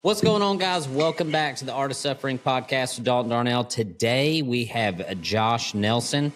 What's going on, guys? Welcome back to the Art of Suffering podcast with Dalton Darnell. Today we have Josh Nelson.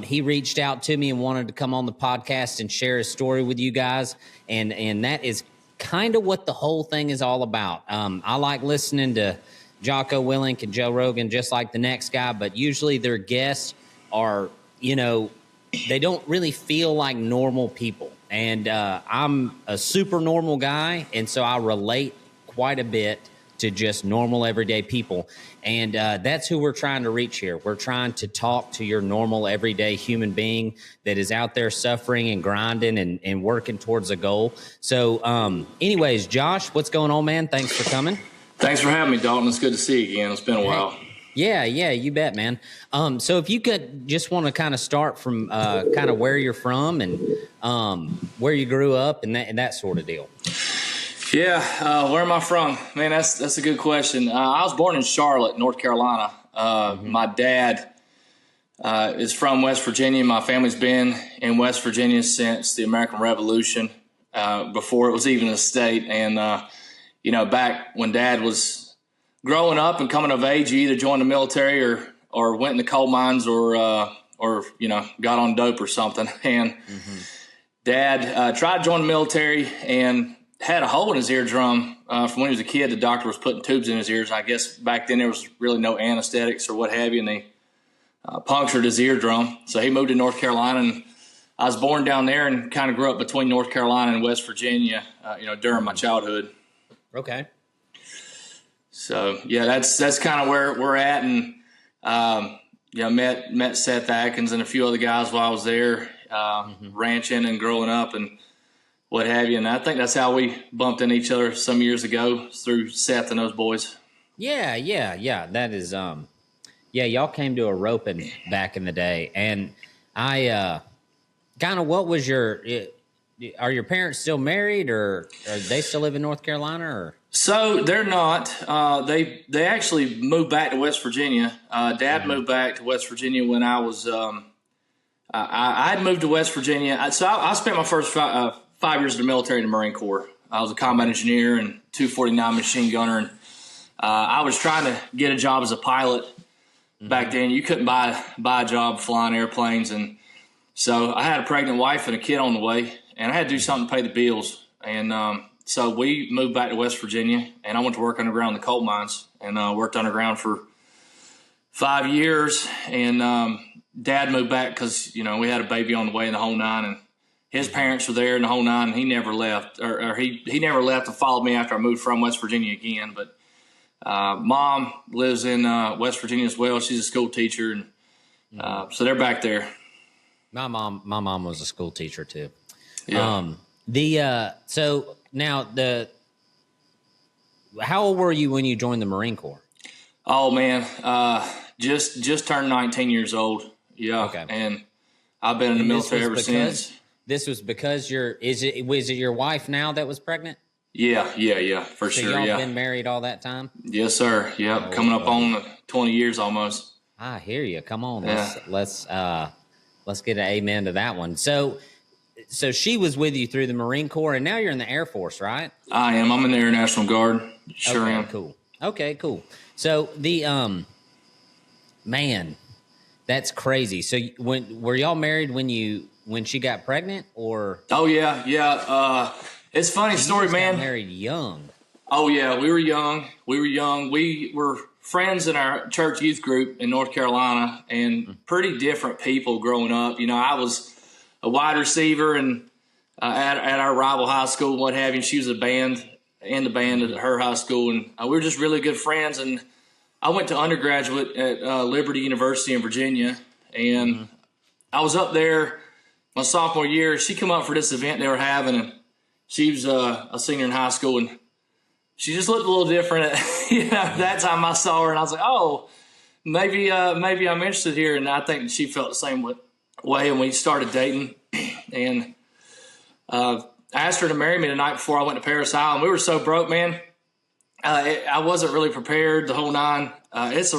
He reached out to me and wanted to come on the podcast and share his story with you guys, and that is kind of what the whole thing is all about. I like listening to Jocko Willink and Joe Rogan just like the next guy, but usually their guests are, they don't really feel like normal people. And I'm a super normal guy, and so I relate quite a bit to just normal everyday people. And that's who we're trying to reach here. We're trying to talk to your normal everyday human being that is out there suffering and grinding and working towards a goal. So anyways, Josh, what's going on, man? Thanks for coming. Thanks for having me, Dalton. It's good to see you again. It's been a while. Yeah, you bet, man. So if you could just want to kind of start from kind of where you're from and where you grew up and that sort of deal. Yeah, where am I from? Man, that's a good question. I was born in Charlotte, North Carolina. My dad is from West Virginia. My family's been in West Virginia since the American Revolution, before it was even a state. And, back when Dad was growing up and coming of age, he either joined the military or went in the coal mines or got on dope or something. And Dad tried to join the military and had a hole in his eardrum from when he was a kid. The doctor was putting tubes in his ears. I guess back then there was really no anesthetics or what have you, and they punctured his eardrum. So he moved to North Carolina, and I was born down there and kind of grew up between North Carolina and West Virginia, during my childhood. Okay. So, yeah, that's kind of where we're at. And, met Seth Atkins and a few other guys while I was there, ranching and growing up and what have you. And I think that's how we bumped into each other some years ago, through Seth and those boys. Yeah. That is, y'all came to a roping back in the day. And I kind of, what was are your parents still married, or are they still live in North Carolina? Or? So they're not. They actually moved back to West Virginia. Dad moved back to West Virginia when I was, I had moved to West Virginia. So I spent my first 5 years in the military in the Marine Corps. I was a combat engineer and 249 machine gunner. And I was trying to get a job as a pilot back then. You couldn't buy a job flying airplanes. And so I had a pregnant wife and a kid on the way, and I had to do something to pay the bills. And so we moved back to West Virginia, and I went to work underground in the coal mines, and worked underground for 5 years. And Dad moved back because, we had a baby on the way in the whole nine, and his parents were there in the whole nine, and he never left, or he never left and followed me after I moved from West Virginia again. But Mom lives in West Virginia as well. She's a school teacher, and so they're back there. My mom was a school teacher too. Yeah. So now how old were you when you joined the Marine Corps? Oh man, just turned 19 years old. Yeah. Okay. And I've been in the military ever since. This was because was it your wife now that was pregnant? Yeah, for sure. So y'all yeah. been married all that time? Yes, sir. Yeah, coming up on 20 years almost. I hear you. Come on, let's get an amen to that one. So she was with you through the Marine Corps, and now you're in the Air Force, right? I am. I'm in the Air National Guard. Sure am. Cool. Okay, cool. So the man, that's crazy. So were y'all married when she got pregnant, or? Oh yeah. It's a funny story, man. Got married young. Oh yeah, we were young. We were friends in our church youth group in North Carolina, and pretty different people growing up. I was a wide receiver and at our rival high school, what have you. And she was in the band at her high school, and we were just really good friends. And I went to undergraduate at Liberty University in Virginia, and I was up there my sophomore year. She come up for this event they were having, and she was a senior in high school, and she just looked a little different. That time I saw her, and I was like, oh, maybe I'm interested here. And I think she felt the same way, and we started dating. And I asked her to marry me the night before I went to Paris Island. We were so broke, man. I wasn't really prepared, the whole nine. That's a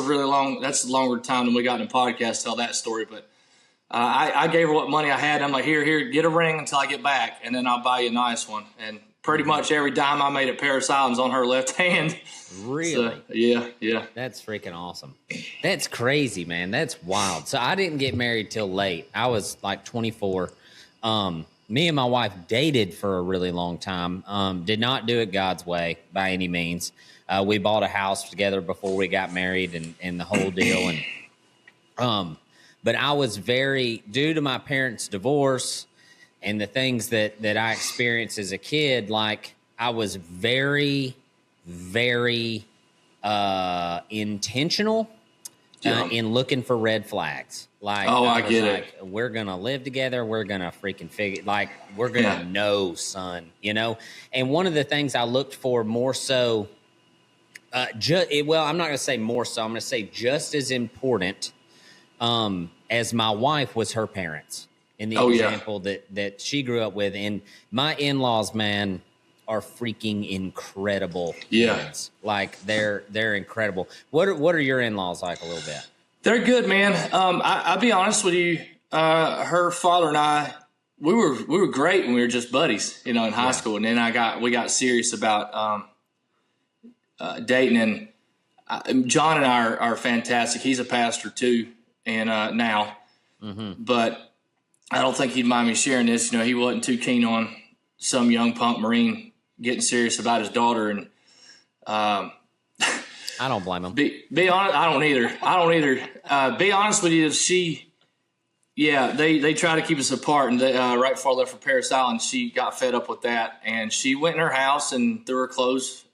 longer time than we got in the podcast to tell that story. But I gave her what money I had. I'm like, here, get a ring until I get back, and then I'll buy you a nice one. And pretty much every dime I made at Paris Island's on her left hand. Really? So, yeah. That's freaking awesome. That's crazy, man. That's wild. So I didn't get married till late. I was like 24. Me and my wife dated for a really long time. Did not do it God's way by any means. We bought a house together before we got married and the whole deal. And but I was due to my parents' divorce and the things that I experienced as a kid, like I was very, very intentional in looking for red flags. Like, I get it. We're going to live together. We're going to freaking we're going to know, son, And one of the things I looked for more so, I'm not going to say more so. I'm going to say just as important as my wife was her parents in the example that she grew up with. And my in-laws, man, are freaking incredible. Kids. Like they're incredible. What are your in-laws like a little bit? They're good, man. I'll be honest with you. Her father and I, we were great when we were just buddies, in high school. And then we got serious about dating. And John and I are fantastic. He's a pastor too, and now. Mm-hmm. But I don't think he'd mind me sharing this. He wasn't too keen on some young punk Marine getting serious about his daughter, and I don't blame him. Be honest, I don't either. Be honest with you, they try to keep us apart, and right before I left for Paris Island, she got fed up with that, and she went in her house and threw her clothes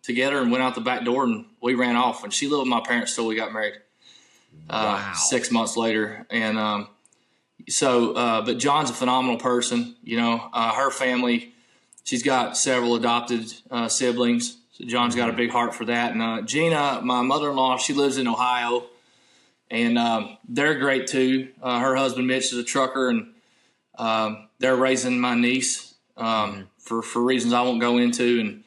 together and went out the back door, and we ran off. And she lived with my parents till we got married. 6 months later, and but John's a phenomenal person. Her family, she's got several adopted siblings. So John's got a big heart for that. And Gina, my mother-in-law, she lives in Ohio, and they're great too. Her husband Mitch is a trucker, and they're raising my niece for reasons I won't go into. And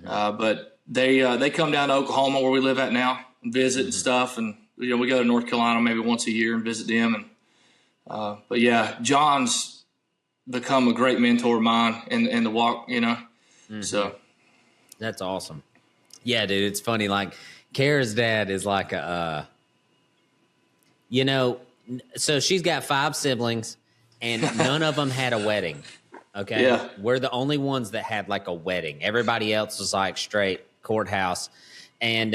but they come down to Oklahoma, where we live at now, and visit and stuff. And we go to North Carolina maybe once a year and visit them. And but John's become a great mentor of mine in the walk. So. That's awesome. Yeah, dude, it's funny. Like, Kara's dad is like so she's got 5 siblings, and none of them had a wedding. Okay? Yeah. We're the only ones that had, like, a wedding. Everybody else was, like, straight courthouse. And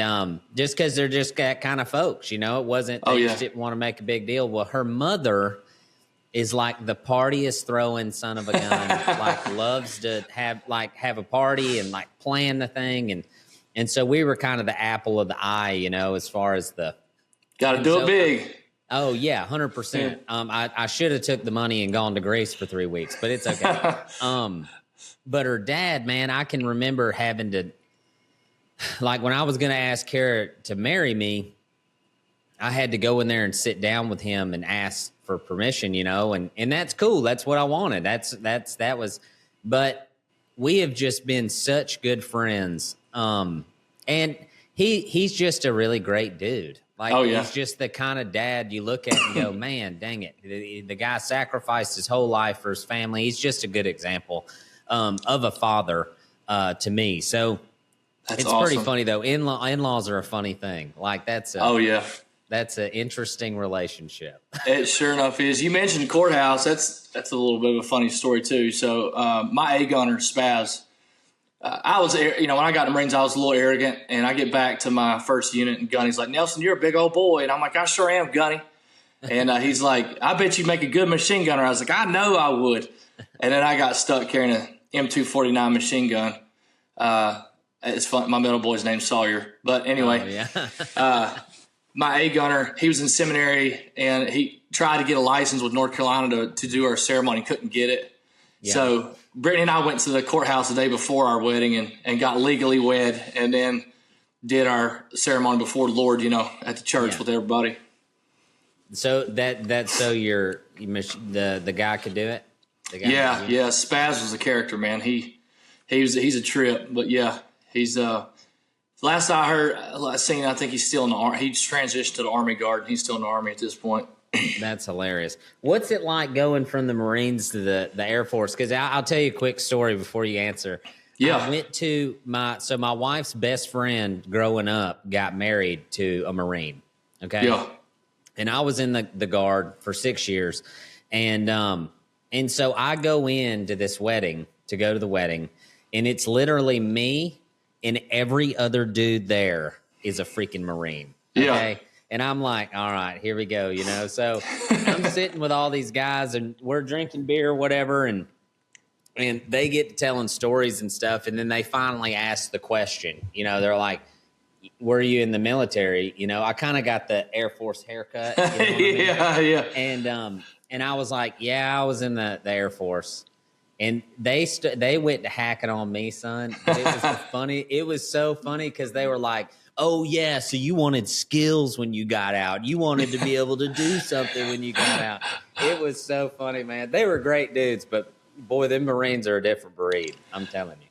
just because they're just that kind of folks, it wasn't, they just didn't want to make a big deal. Well, her mother is like the partyest throwing son of a gun, like loves to have a party and like plan the thing. And so we were kind of the apple of the eye, as far as got to do it big. Oh yeah. 100%. I should have took the money and gone to Greece for 3 weeks, but it's okay. But her dad, man, I can remember having to, like when I was going to ask Kara to marry me, I had to go in there and sit down with him and ask for permission, and that's cool. That's what I wanted. That was, but we have just been such good friends. And he's just a really great dude. Like, he's just the kind of dad you look at and go, man, dang it. The guy sacrificed his whole life for his family. He's just a good example, of a father, to me. So it's awesome. Pretty funny though. In-laws are a funny thing. Like that's that's an interesting relationship. It sure enough is. You mentioned courthouse. That's a little bit of a funny story too. So my A gunner Spaz, I was, when I got in the Marines, I was a little arrogant, and I get back to my first unit, and Gunny's like, Nelson, you're a big old boy, and I'm like, I sure am, Gunny. And he's like, I bet you'd make a good machine gunner. I was like, I know I would. And then I got stuck carrying an M249 machine gun. It's fun. My middle boy's name's Sawyer, but anyway. My A gunner, he was in seminary, and he tried to get a license with North Carolina to do our ceremony. Couldn't get it. Yeah. So Brittany and I went to the courthouse the day before our wedding and got legally wed, and then did our ceremony before the Lord, at the church with everybody. So that's so the guy could do it? Yeah. Spaz was a character, man. He's a trip, but he's last I heard, I think he's still in the Army. He's transitioned to the Army Guard. He's still in the Army at this point. That's hilarious. What's it like going from the Marines to the Air Force? Because I'll tell you a quick story before you answer. Yeah. I went to my wife's best friend growing up got married to a Marine. Okay. Yeah. And I was in the Guard for 6 years. And so I go into this wedding to go to the wedding, and it's literally me and every other dude there is a freaking Marine. Okay. Yeah. And I'm like, all right, here we go, you know. So I'm sitting with all these guys and we're drinking beer or whatever, and they get to telling stories and stuff, and then they finally ask the question. You know, they're like, were you in the military? You know, I kind of got the Air Force haircut. You know what I mean? Yeah. And I was like, yeah, I was in the Air Force. And they went hacking on me, son. It was funny. It was so funny because they were like, oh, yeah, so you wanted skills when you got out. You wanted to be able to do something when you got out. It was so funny, man. They were great dudes, but, boy, them Marines are a different breed. I'm telling you.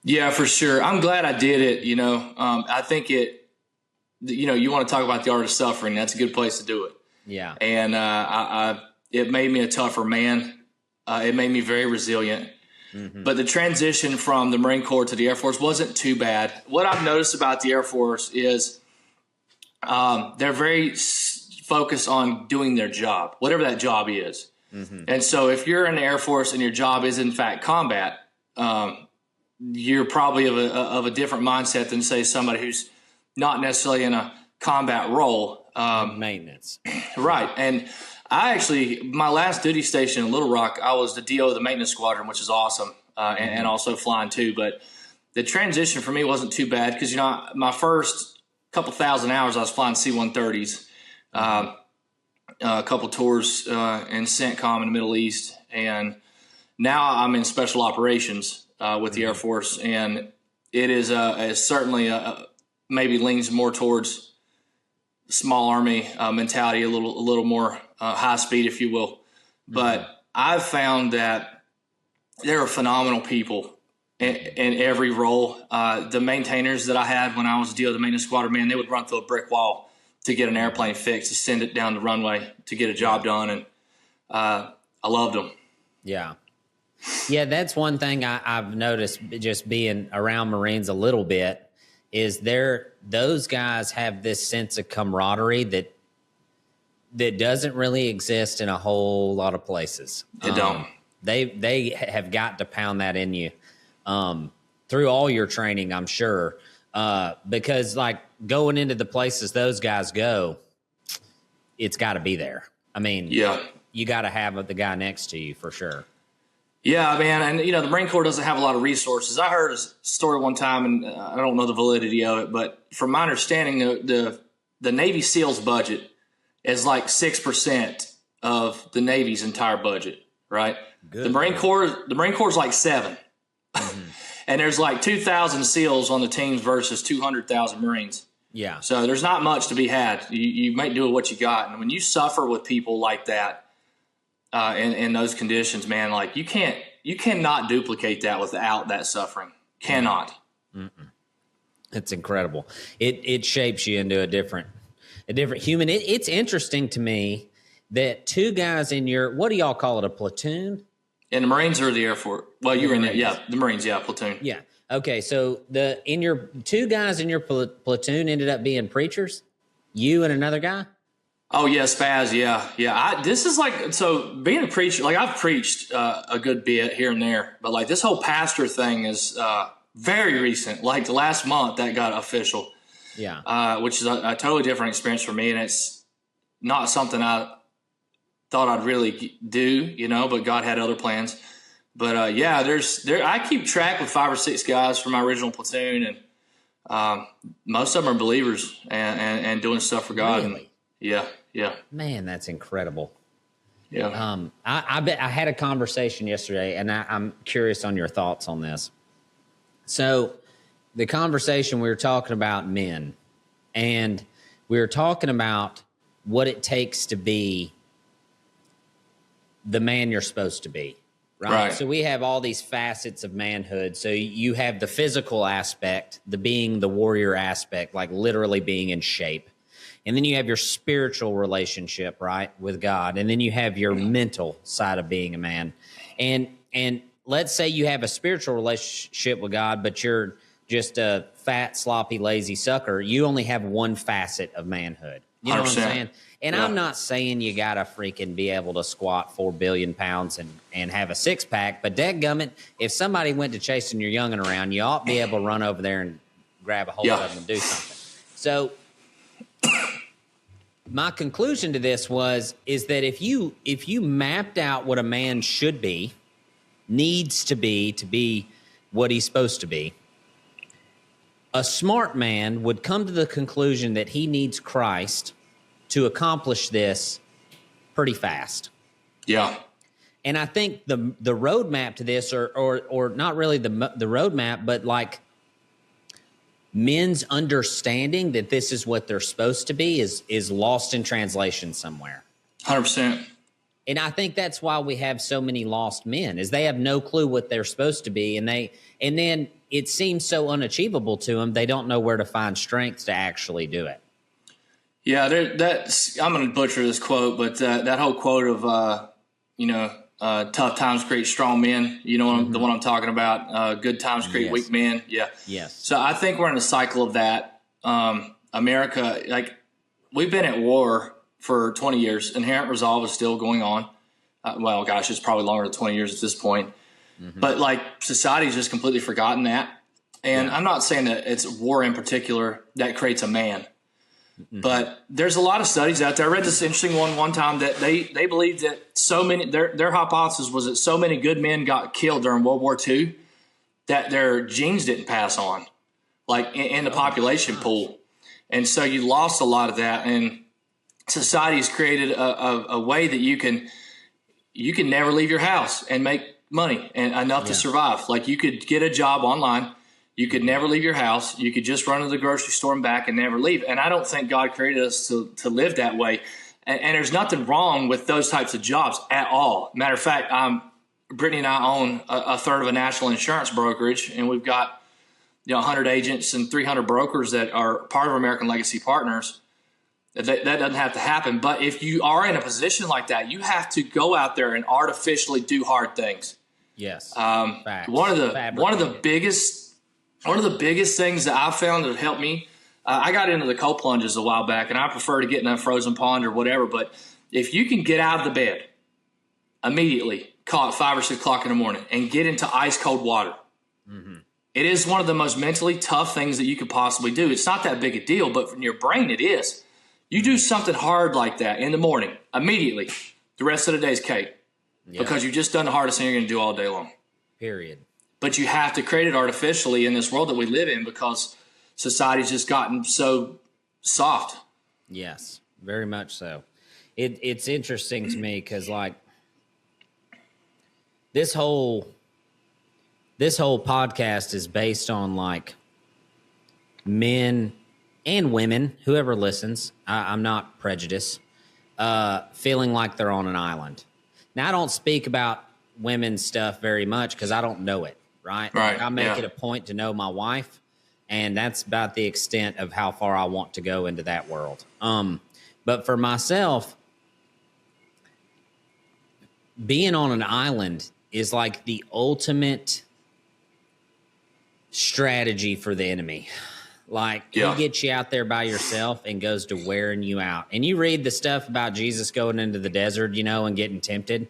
Yeah, for sure. I'm glad I did it. You know, I think you want to talk about the art of suffering. That's a good place to do it. Yeah. And it made me a tougher man. It made me very resilient. Mm-hmm. But the transition from the Marine Corps to the Air Force wasn't too bad. What I've noticed about the Air Force is they're very focused on doing their job, whatever that job is. Mm-hmm. And so if you're in the Air Force and your job is, in fact, combat, you're probably of a different mindset than, say, somebody who's not necessarily in a combat role. Maintenance. Right. And my last duty station in Little Rock, I was the DO of the maintenance squadron, which is awesome, and also flying too. But the transition for me wasn't too bad because, my first couple thousand hours I was flying C-130s, a couple tours in CENTCOM in the Middle East, and now I'm in special operations with the Air Force, and it is certainly maybe leans more towards small army mentality, a little more high speed, if you will. But I've found that there are phenomenal people in every role. The maintainers that I had when I was DO of the maintenance squadron, man, they would run through a brick wall to get an airplane fixed, to send it down the runway to get a job done. And I loved them. Yeah. Yeah, that's one thing I've noticed just being around Marines a little bit is those guys have this sense of camaraderie that doesn't really exist in a whole lot of places. They don't. They have got to pound that in you through all your training, I'm sure, because like going into the places those guys go, it's got to be there. I mean, yeah, you got to have the guy next to you for sure. Yeah, man, and the Marine Corps doesn't have a lot of resources. I heard a story one time, and I don't know the validity of it, but from my understanding, the Navy SEALs budget is like 6% of the Navy's entire budget, right? Good, the Marine Corps is like 7%. Mm-hmm. And there's like 2,000 SEALs on the teams versus 200,000 Marines. Yeah. So there's not much to be had. You might do what you got. And when you suffer with people like that, in those conditions, man, like you cannot duplicate that without that suffering. Cannot. Mm-mm. It's incredible. It shapes you into a different human. It's interesting to me that two guys in your, what do y'all call it, a platoon? In the Marines or the Air Force? Well, you were in there. Yeah, the Marines. Yeah, platoon. Yeah. Okay, so your two guys in your platoon ended up being preachers? You and another guy? Oh, yeah, Spaz, yeah. This is like, so being a preacher, like I've preached a good bit here and there, but like this whole pastor thing is very recent. Like the last month that got official. Yeah. Which is a totally different experience for me, and it's not something I thought I'd really do, but God had other plans. But I keep track with 5 or 6 guys from my original platoon, and most of them are believers and doing stuff for God. Really? And, yeah. Man, that's incredible. Yeah. I bet I had a conversation yesterday, and I'm curious on your thoughts on this. So the conversation, we were talking about men, and we were talking about what it takes to be the man you're supposed to be, right? So we have all these facets of manhood. So you have the physical aspect, the being the warrior aspect, like literally being in shape. And then you have your spiritual relationship, right, with God. And then you have your mental side of being a man. And let's say you have a spiritual relationship with God, but you're just a fat, sloppy, lazy sucker. You only have one facet of manhood. You know 100%. what I'm saying? And I'm not saying you got to freaking be able to squat 4 billion pounds and have a six pack, but dadgummit, if somebody went to chasing your youngin' around, you ought to be able to run over there and grab a hold of them and do something. So my conclusion to this is that if you mapped out what a man should be, needs to be what he's supposed to be, a smart man would come to the conclusion that he needs Christ to accomplish this pretty fast. Yeah. And I think the roadmap to this, or not really the roadmap, but like men's understanding that this is what they're supposed to be is lost in translation somewhere. 100%. And I think that's why we have so many lost men, is they have no clue what they're supposed to be, and then it seems so unachievable to them, they don't know where to find strength to actually do it. Yeah, I'm going to butcher this quote, but that whole quote of tough times create strong men. You know the one I'm talking about. Good times create weak men. Yeah. Yes. So I think we're in a cycle of that. America, like, we've been at war for 20 years. Inherent resolve is still going on. It's probably longer than 20 years at this point. Mm-hmm. But like, society's just completely forgotten that. And I'm not saying that it's war in particular that creates a man. Mm-hmm. But there's a lot of studies out there. I read this interesting one time that they believed that so many, their hypothesis was that so many good men got killed during World War II that their genes didn't pass on, like in the population pool. And so you lost a lot of that. And society's created a way that you can never leave your house and make money and enough to survive. Like, you could get a job online. You could never leave your house. You could just run to the grocery store and back and never leave. And I don't think God created us to live that way. And there's nothing wrong with those types of jobs at all. Matter of fact, Brittany and I own a third of a national insurance brokerage, and we've got 100 agents and 300 brokers that are part of American Legacy Partners. That doesn't have to happen. But if you are in a position like that, you have to go out there and artificially do hard things. Yes. One of the biggest things that I found that helped me, I got into the cold plunges a while back, and I prefer to get in a frozen pond or whatever. But if you can get out of the bed immediately, call it 5 or 6 o'clock in the morning, and get into ice cold water, it is one of the most mentally tough things that you could possibly do. It's not that big a deal, but from your brain, it is. You do something hard like that in the morning, immediately, the rest of the day's cake, because you've just done the hardest thing you're going to do all day long. Period. But you have to create it artificially in this world that we live in, because society's just gotten so soft. Yes, very much so. It's interesting to me because, like, this whole podcast is based on, like, men and women, whoever listens, I'm not prejudiced, feeling like they're on an island. Now, I don't speak about women's stuff very much because I don't know it. Right. Like, I make it a point to know my wife, and that's about the extent of how far I want to go into that world. But for myself, being on an island is like the ultimate strategy for the enemy. Like, he gets you out there by yourself and goes to wearing you out. And you read the stuff about Jesus going into the desert, and getting tempted.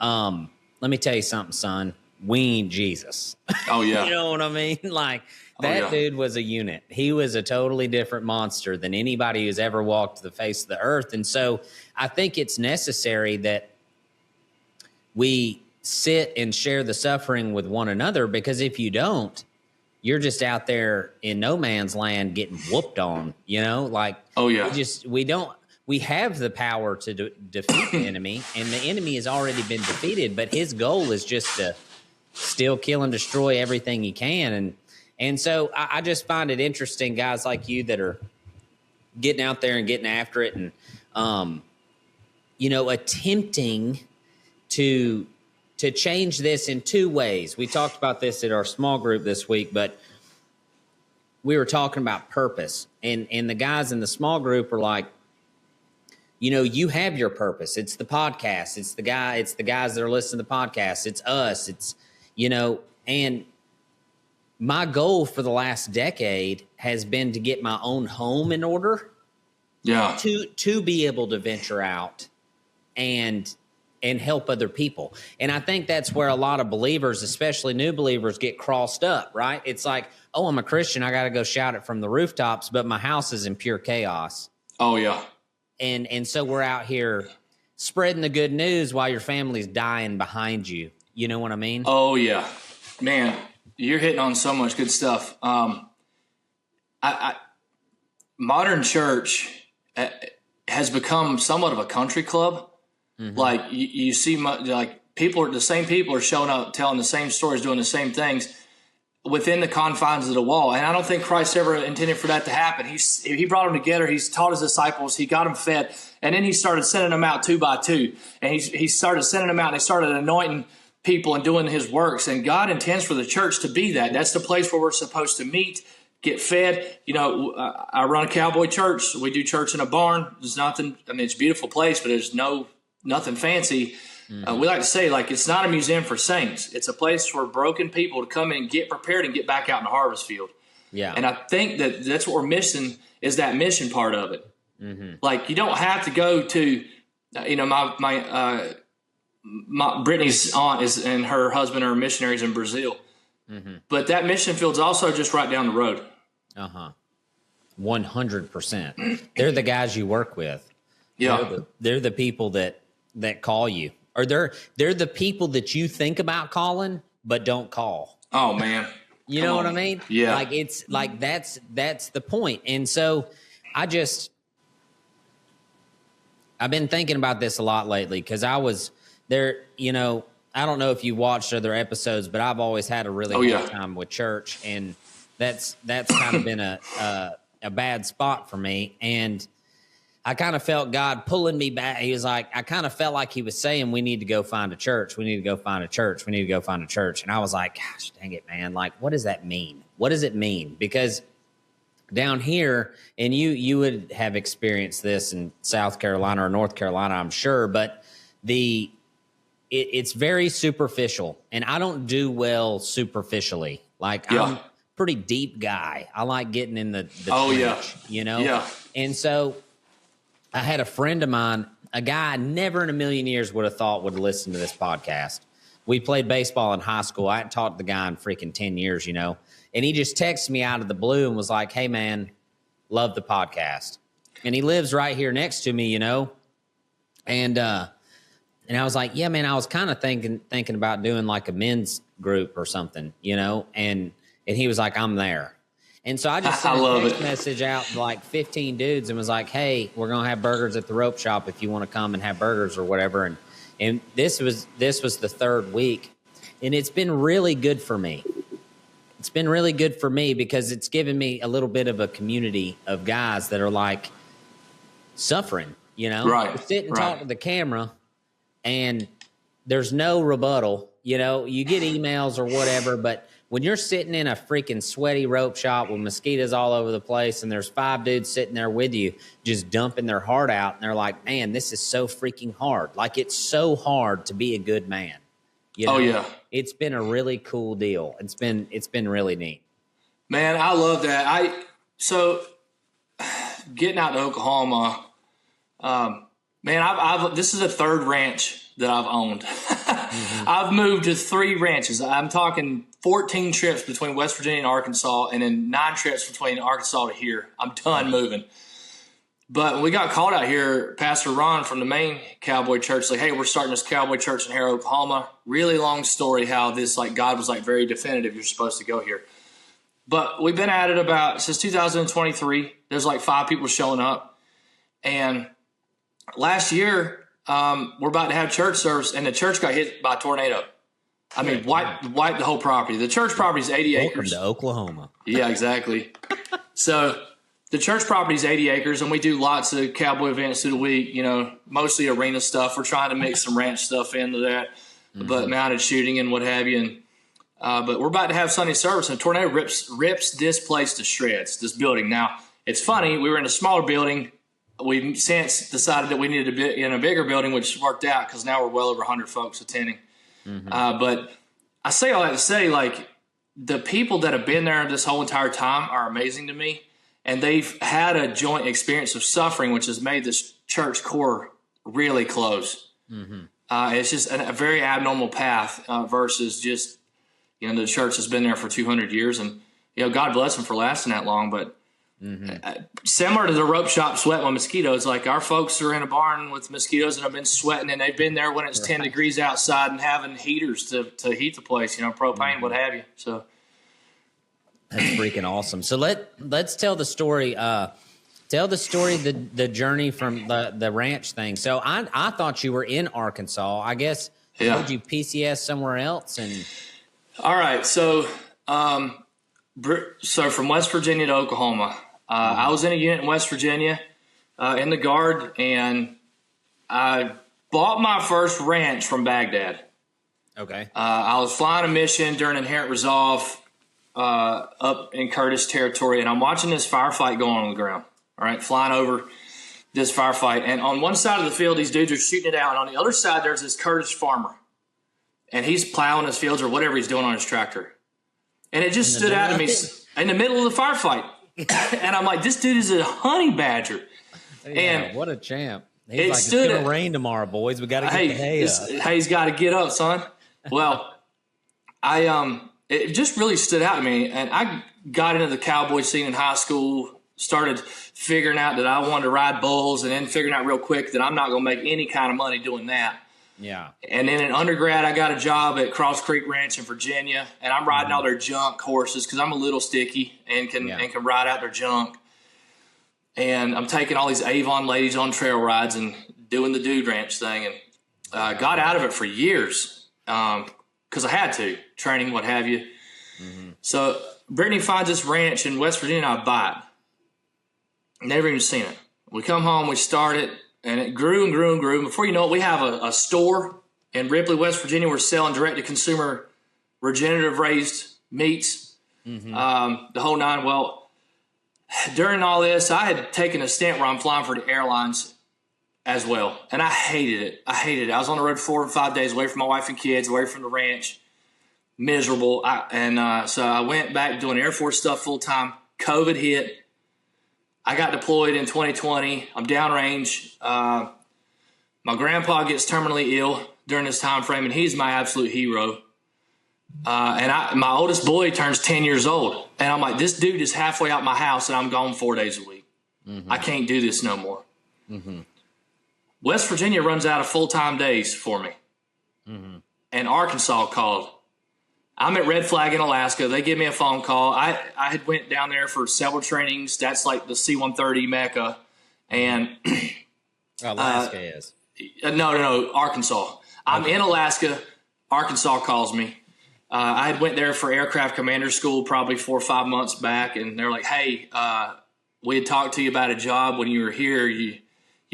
Let me tell you something, son. We ain't Jesus. Oh, yeah. You know what I mean? Like, that dude was a unit. He was a totally different monster than anybody who's ever walked the face of the earth. And so I think it's necessary that we sit and share the suffering with one another, because if you don't, you're just out there in no man's land getting whooped on, like, we have the power to defeat the enemy, and the enemy has already been defeated, but his goal is just to steal, kill, and destroy everything he can. And so I just find it interesting, guys like you that are getting out there and getting after it, and attempting to change this in two ways. We talked about this at our small group this week, but we were talking about purpose, and the guys in the small group are like, you know, you have your purpose. It's the podcast. It's the guys that are listening to the podcast. It's us. It's, you know, and my goal for the last decade has been to get my own home in order. Yeah. To be able to venture out and help other people. And I think that's where a lot of believers, especially new believers, get crossed up, right? It's like, oh, I'm a Christian. I got to go shout it from the rooftops, but my house is in pure chaos. Oh, yeah. And so we're out here spreading the good news while your family's dying behind you. You know what I mean? Oh, yeah. Man, you're hitting on so much good stuff. Modern church has become somewhat of a country club. Mm-hmm. Like you see, like the same people are showing up, telling the same stories, doing the same things within the confines of the wall. And I don't think Christ ever intended for that to happen. He brought them together. He's taught his disciples. He got them fed. And then he started sending them out 2 by 2. And he started sending them out, and he started anointing people and doing his works. And God intends for the church to be that. That's the place where we're supposed to meet, get fed. You know, I run a cowboy church. We do church in a barn. There's nothing, I mean, it's a beautiful place, but there's nothing fancy. Mm-hmm. We like to say, like, it's not a museum for saints. It's a place for broken people to come in and get prepared and get back out in the harvest field. Yeah. And I think that's what we're missing, is that mission part of it. Mm-hmm. Like, you don't have to go to, you know, my Brittany's aunt and her husband are missionaries in Brazil. Mm-hmm. But that mission field's also just right down the road. 100%. They're the guys you work with. Yeah. They're the people that call you. Or they're the people that you think about calling but don't call. Oh, man. You know what I mean? Yeah. Like, it's like that's the point. And so I've been thinking about this a lot lately, because I was there, you know, I don't know if you watched other episodes, but I've always had a really hard time with church, and that's kind of been a bad spot for me. And I kind of felt God pulling me back. He was like, I kind of felt like he was saying, we need to go find a church. We need to go find a church. We need to go find a church. And I was like, gosh, dang it, man. Like, what does that mean? What does it mean? Because down here, and you would have experienced this in South Carolina or North Carolina, I'm sure, but it's very superficial, and I don't do well superficially. Like, I'm a pretty deep guy. I like getting in the trench, you know? Yeah. And so I had a friend of mine, a guy I never in a million years would have thought would listen to this podcast. We played baseball in high school. I hadn't talked to the guy in freaking 10 years, you know? And he just texted me out of the blue and was like, hey, man, love the podcast. And he lives right here next to me, you know? And I was like, yeah, man, I was kind of thinking about doing like a men's group or something, you know? And he was like, I'm there. And so I just sent a text message out to like 15 dudes and was like, hey, we're going to have burgers at the rope shop if you want to come and have burgers or whatever. And this was the third week, and it's been really good for me. It's been really good for me because it's given me a little bit of a community of guys that are like suffering, you know? Right. You sit and talk to the camera, and there's no rebuttal. You know, you get emails or whatever, but when you're sitting in a freaking sweaty rope shop with mosquitoes all over the place, and there's 5 dudes sitting there with you just dumping their heart out, and they're like, man, this is so freaking hard. Like, it's so hard to be a good man. You know? Oh, yeah. It's been a really cool deal. It's been really neat. Man, I love that. So getting out to Oklahoma, man, this is the 3rd ranch that I've owned. Mm-hmm. I've moved to 3 ranches. I'm talking 14 trips between West Virginia and Arkansas, and then 9 trips between Arkansas to here. I'm done moving. But when we got called out here, Pastor Ron from the main cowboy church, like, hey, we're starting this cowboy church in Harrow, Oklahoma. Really long story how this, like, God was like very definitive. You're supposed to go here. But we've been at it since 2023. There's like 5 people showing up. And last year, we're about to have church service, and the church got hit by a tornado. I mean, wiped the whole property. The church property is 80 acres. Welcome to Oklahoma. Yeah, exactly. So the church property is 80 acres, and we do lots of cowboy events through the week, you know, mostly arena stuff. We're trying to mix some ranch stuff into that, but mounted shooting and what have you. And but we're about to have Sunday service, and a tornado rips this place to shreds, this building. Now, it's funny. We were in a smaller building. we've since decided that we needed to be in a bigger building, which worked out because now we're well over 100 folks attending. But I say all that to say, like, the people that have been there this whole entire time are amazing to me. And they've had a joint experience of suffering, which has made this church core really close. It's just a very abnormal path versus just, the church has been there for 200 years. And, God bless them for lasting that long. But similar to the rope shop sweating with mosquitoes, like our folks are in a barn with mosquitoes and have been sweating, and they've been there when it's 10 degrees outside and having heaters to heat the place, propane, what have you. So that's freaking awesome. So let's tell the story. The journey from the ranch thing. So I thought you were in Arkansas. I guess told you PCS somewhere else. And all right, so from West Virginia to Oklahoma, I was in a unit in West Virginia in the Guard, and I bought my first ranch from Baghdad. Okay. I was flying a mission during Inherent Resolve up in Curtis territory, and I'm watching this firefight going on the ground. All right, flying over this firefight. And on one side of the field, these dudes are shooting it out. And on the other side, there's this Curtis farmer. And he's plowing his fields or whatever he's doing on his tractor. And it just stood out to me in the middle of the firefight. And I'm like, this dude is a honey badger. Yeah, and what a champ. He's like, it's going to rain tomorrow, boys. We got to get the hay up. Hay's got to get up, son. Well, it just really stood out to me. And I got into the cowboy scene in high school, started figuring out that I wanted to ride bulls, and then figuring out real quick that I'm not going to make any kind of money doing that. Yeah. And then in undergrad, I got a job at Cross Creek Ranch in Virginia, and I'm riding all their junk horses because I'm a little sticky and can ride out their junk. And I'm taking all these Avon ladies on trail rides and doing the dude ranch thing, and got out of it for years because I had to, training, what have you. So Brittany finds this ranch in West Virginia, and I buy it. Never even seen it. We come home, we start it, and it grew and grew and grew. Before you know it, we have a store in Ripley, West Virginia. We're selling direct-to-consumer regenerative-raised meats, the whole nine. Well, during all this, I had taken a stint where I'm flying for the airlines as well, and I hated it. I was on the road 4 or 5 days away from my wife and kids, away from the ranch, miserable. So I went back doing Air Force stuff full-time. COVID hit. I got deployed in 2020. I'm downrange. My grandpa gets terminally ill during this time frame, and he's my absolute hero. And my oldest boy turns 10 years old. And I'm like, this dude is halfway out my house, and I'm gone 4 days a week. I can't do this no more. West Virginia runs out of full-time days for me. And Arkansas called. I'm at Red Flag in Alaska. They give me a phone call. I had went down there for several trainings. That's like the C-130 Mecca. And Alaska is. No, Arkansas. I'm in Alaska. Arkansas calls me. I had went there for aircraft commander school probably 4 or 5 months back, and they're like, hey, we had talked to you about a job when you were here. You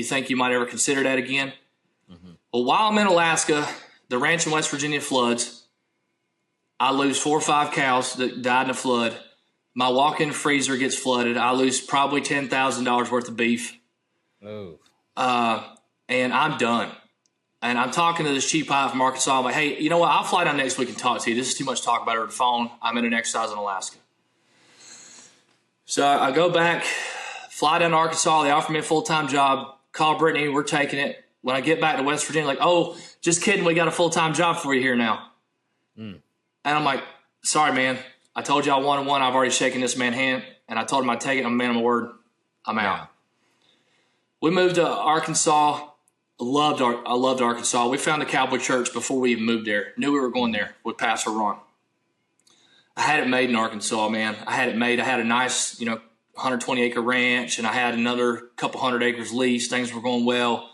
think you might ever consider that again? Well, while I'm in Alaska, the ranch in West Virginia floods. I lose 4 or 5 cows that died in a flood. My walk-in freezer gets flooded. I lose probably $10,000 worth of beef. Oh. And I'm done. And I'm talking to this chief pilot from Arkansas. I'm like, hey, you know what? I'll fly down next week and talk to you. This is too much talk about it over the phone. I'm in an exercise in Alaska. So I go back, fly down to Arkansas. They offer me a full-time job. Call Brittany. We're taking it. When I get back to West Virginia, like, oh, just kidding. We got a full-time job for you here now. And I'm like, sorry, man. I told you I wanted one. I've already shaken this man's hand. And I told him I'd take it. I'm a man of my word. I'm out. We moved to Arkansas. I loved Arkansas. We found the Cowboy Church before we even moved there. Knew we were going there with Pastor Ron. I had it made in Arkansas, man. I had it made. I had a nice, 120-acre ranch, and I had another couple hundred acres leased. Things were going well.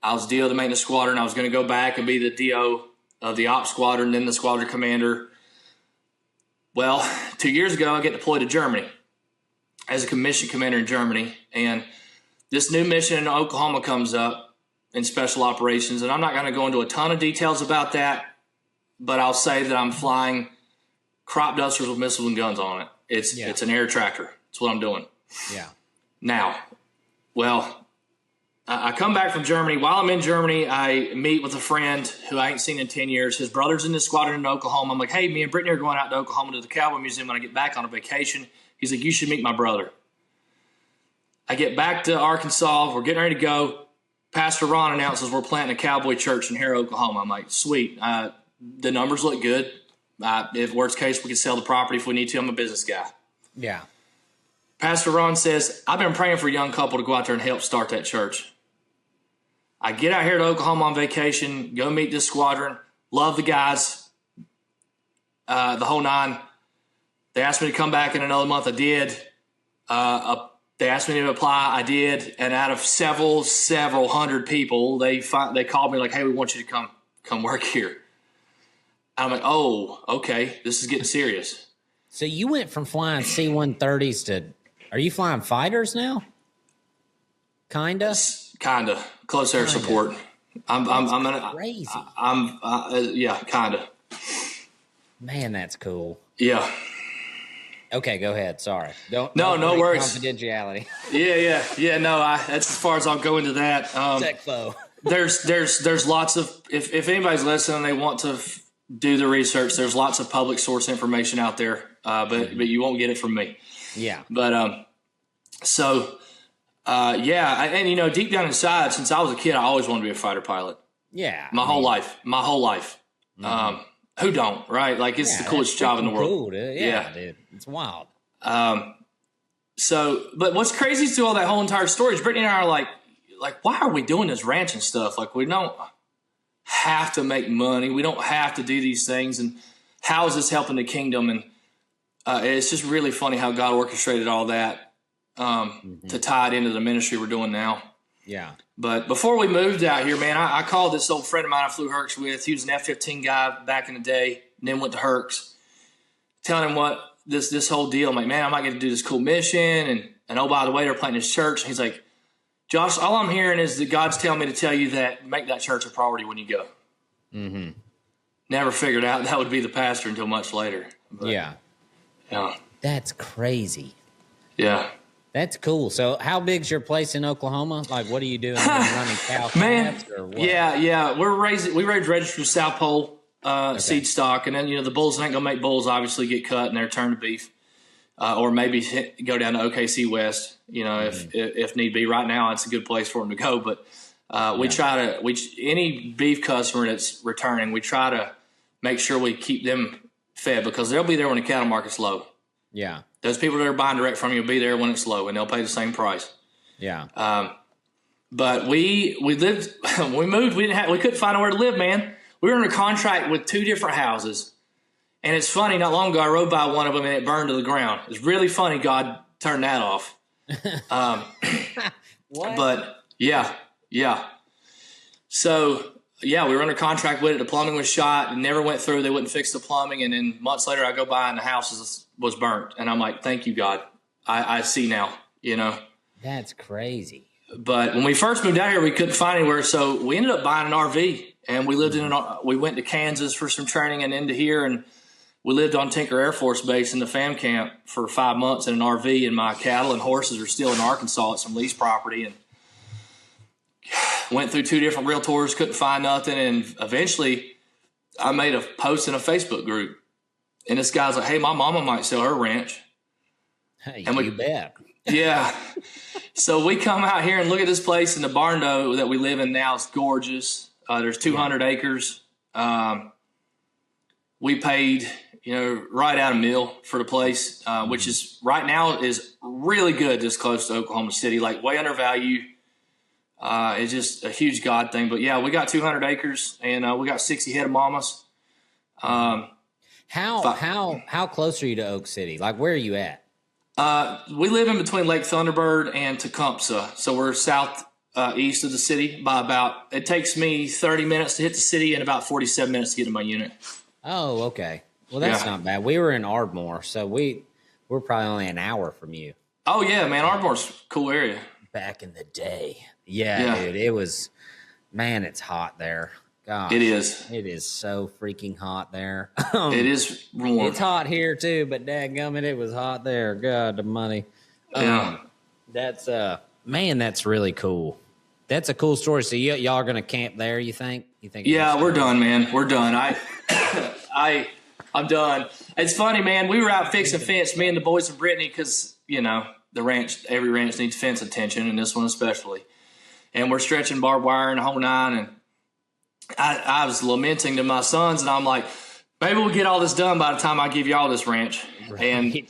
I was DO of the maintenance squadron. I was going to go back and be the DO of the ops squadron, then the squadron commander. Well, 2 years ago, I get deployed to Germany as a commissioned commander in Germany. And this new mission in Oklahoma comes up in special operations. And I'm not going to go into a ton of details about that, but I'll say that I'm flying crop dusters with missiles and guns on it. It's an air tractor. That's what I'm doing. Yeah. Now, well, I come back from Germany. While I'm in Germany, I meet with a friend who I ain't seen in 10 years. His brother's in the squadron in Oklahoma. I'm like, hey, me and Brittany are going out to Oklahoma to the Cowboy Museum when I get back on a vacation. He's like, you should meet my brother. I get back to Arkansas. We're getting ready to go. Pastor Ron announces we're planting a cowboy church in Harrow, Oklahoma. I'm like, sweet. The numbers look good. If worst case, we can sell the property if we need to. I'm a business guy. Yeah. Pastor Ron says, I've been praying for a young couple to go out there and help start that church. I get out here to Oklahoma on vacation, go meet this squadron, love the guys, the whole nine. They asked me to come back in another month. I did. They asked me to apply. I did. And out of several hundred people, they called me like, hey, we want you to come work here. I'm like, oh, okay, this is getting serious. So you went from flying C-130s to, are you flying fighters now? Kinda close air support. I'm crazy. Yeah, kinda. Man, that's cool. Yeah. Okay, go ahead. Sorry. No worries. Confidentiality. Yeah. No, that's as far as I'll go into that. Techfo. There's lots of if anybody's listening, they want to do the research. There's lots of public source information out there, but you won't get it from me. Yeah. But and deep down inside, since I was a kid, I always wanted to be a fighter pilot. Yeah. My whole life. Mm-hmm. Who don't, right? Like it's the coolest job in the world. Cool, dude. Yeah, dude. It's wild. But what's crazy through all that whole entire story is Brittany and I are like, why are we doing this ranch and stuff? Like, we don't have to make money. We don't have to do these things. And how is this helping the kingdom? And it's just really funny how God orchestrated all that to tie it into the ministry we're doing now. Yeah. But before we moved out here, man, I called this old friend of mine I flew Hercs with. He was an F-15 guy back in the day, and then went to Hercs. Telling him what this whole deal. I'm like, man, I might get to do this cool mission. And oh, by the way, they're planting this church. And he's like, Josh, all I'm hearing is that God's telling me to tell you that make that church a priority when you go. Mm-hmm. Never figured out that would be the pastor until much later. But, yeah. That's crazy. Yeah. That's cool. So how big's your place in Oklahoma? Like, what are you doing? Running cow man, or what? Yeah. We raised registered South Pole seed stock. And then, the bulls ain't going to make bulls obviously get cut and they're turned to beef. Or maybe go down to OKC West, if need be. Right now, it's a good place for them to go. But any beef customer that's returning, we try to make sure we keep them fed because they'll be there when the cattle market's low. Yeah. Those people that are buying direct from you will be there when it's low, and they'll pay the same price. Yeah. But we lived, when we moved, we couldn't find nowhere to live, man. We were under contract with 2 different houses. And it's funny, not long ago, I rode by one of them and it burned to the ground. It's really funny God turned that off. What? But, yeah. So, we were under contract with it. The plumbing was shot and never went through. They wouldn't fix the plumbing. And then months later, I go by and the house was burnt. And I'm like, thank you, God. I see now, That's crazy. But when we first moved out here, we couldn't find anywhere. So we ended up buying an RV. And we lived we went to Kansas for some training and into here. And we lived on Tinker Air Force Base in the FAM camp for 5 months in an RV, and my cattle and horses are still in Arkansas at some lease property. And went through 2 different realtors, couldn't find nothing. And eventually I made a post in a Facebook group. And this guy's like, hey, my mama might sell her ranch. Hey, and you bet. Yeah. So we come out here and look at this place in the barn that we live in now. It's gorgeous. There's 200 acres. We paid, right out $1 million for the place, which is right now is really good this close to Oklahoma City, like way undervalued. It's just a huge God thing. But, yeah, we got 200 acres, and we got 60 head of mamas. How close are you to Oak City? Like, where are you at? We live in between Lake Thunderbird and Tecumseh, so we're southeast of the city by it takes me 30 minutes to hit the city and about 47 minutes to get to my unit. Oh, okay. Well, that's not bad. We were in Ardmore, so we're probably only an hour from you. Oh, yeah, man. Ardmore's a cool area. Back in the day. Yeah, dude. It was, man, it's hot there. Gosh. It is. It is so freaking hot there. It is warm. It's hot here, too, but dadgummit, it was hot there. God, the money. Yeah. That's, Man, that's really cool. That's a cool story. So y'all are going to camp there, you think? Yeah, we're done, man. We're done. I'm done. It's funny, man. We were out fixing fence, me and the boys of Brittany, because, the ranch, every ranch needs fence attention, and this one especially. And we're stretching barbed wire and the whole nine. And I was lamenting to my sons, and I'm like, maybe we'll get all this done by the time I give y'all this ranch. Right. And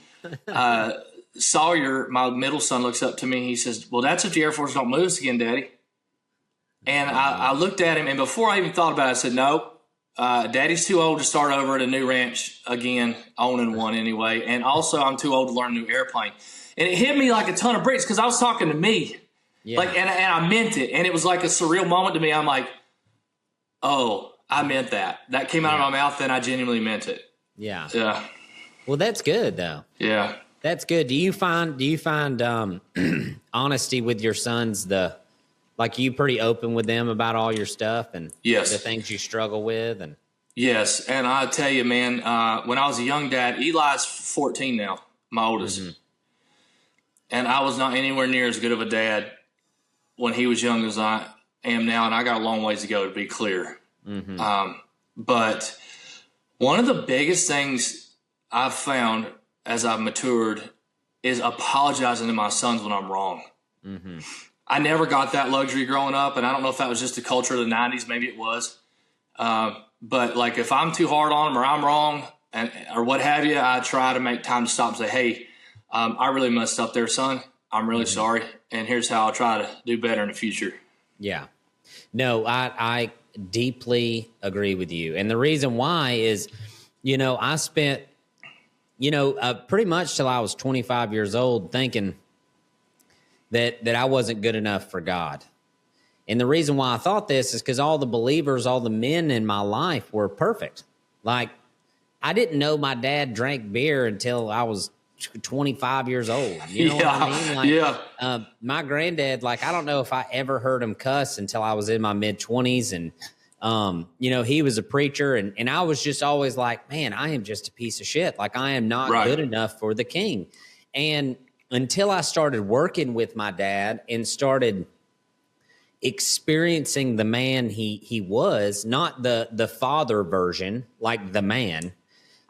Sawyer, my middle son, looks up to me. He says, well, that's if the Air Force don't move us again, Daddy. And I looked at him, and before I even thought about it, I said, no, Daddy's too old to start over at a new ranch again, owning one anyway. And also, I'm too old to learn a new airplane. And it hit me like a ton of bricks because I was talking to me. Yeah. And I meant it. And it was like a surreal moment to me. I'm like, oh, I meant that. That came out of my mouth, and I genuinely meant it. Yeah. Yeah. Well, that's good, though. Yeah. That's good. Do you find honesty with your sons, you pretty open with them about all your stuff and yes. the things you struggle with? And yes. And I'll tell you, man, when I was a young dad, Eli's 14 now, my oldest. Mm-hmm. And I was not anywhere near as good of a dad when he was young as I am now. And I got a long ways to go, to be clear. Mm-hmm. But one of the biggest things I've found as I've matured is apologizing to my sons when I'm wrong. Mm-hmm. I never got that luxury growing up, and I don't know if that was just the culture of the 90s. Maybe it was. But, if I'm too hard on them or I'm wrong or what have you, I try to make time to stop and say, hey, I really messed up there, son. I'm really sorry, and here's how I'll try to do better in the future. Yeah. No, I deeply agree with you. And the reason why is, I spent pretty much till I was 25 years old thinking that I wasn't good enough for God. And the reason why I thought this is because all the believers, all the men in my life were perfect. Like, I didn't know my dad drank beer until I was 25 years old. You know what I mean? My granddad, I don't know if I ever heard him cuss until I was in my mid-20s. And, he was a preacher. And I was just always like, man, I am just a piece of shit. I am not good enough for the king. And until I started working with my dad and started experiencing the man he was, not the father version, like the man,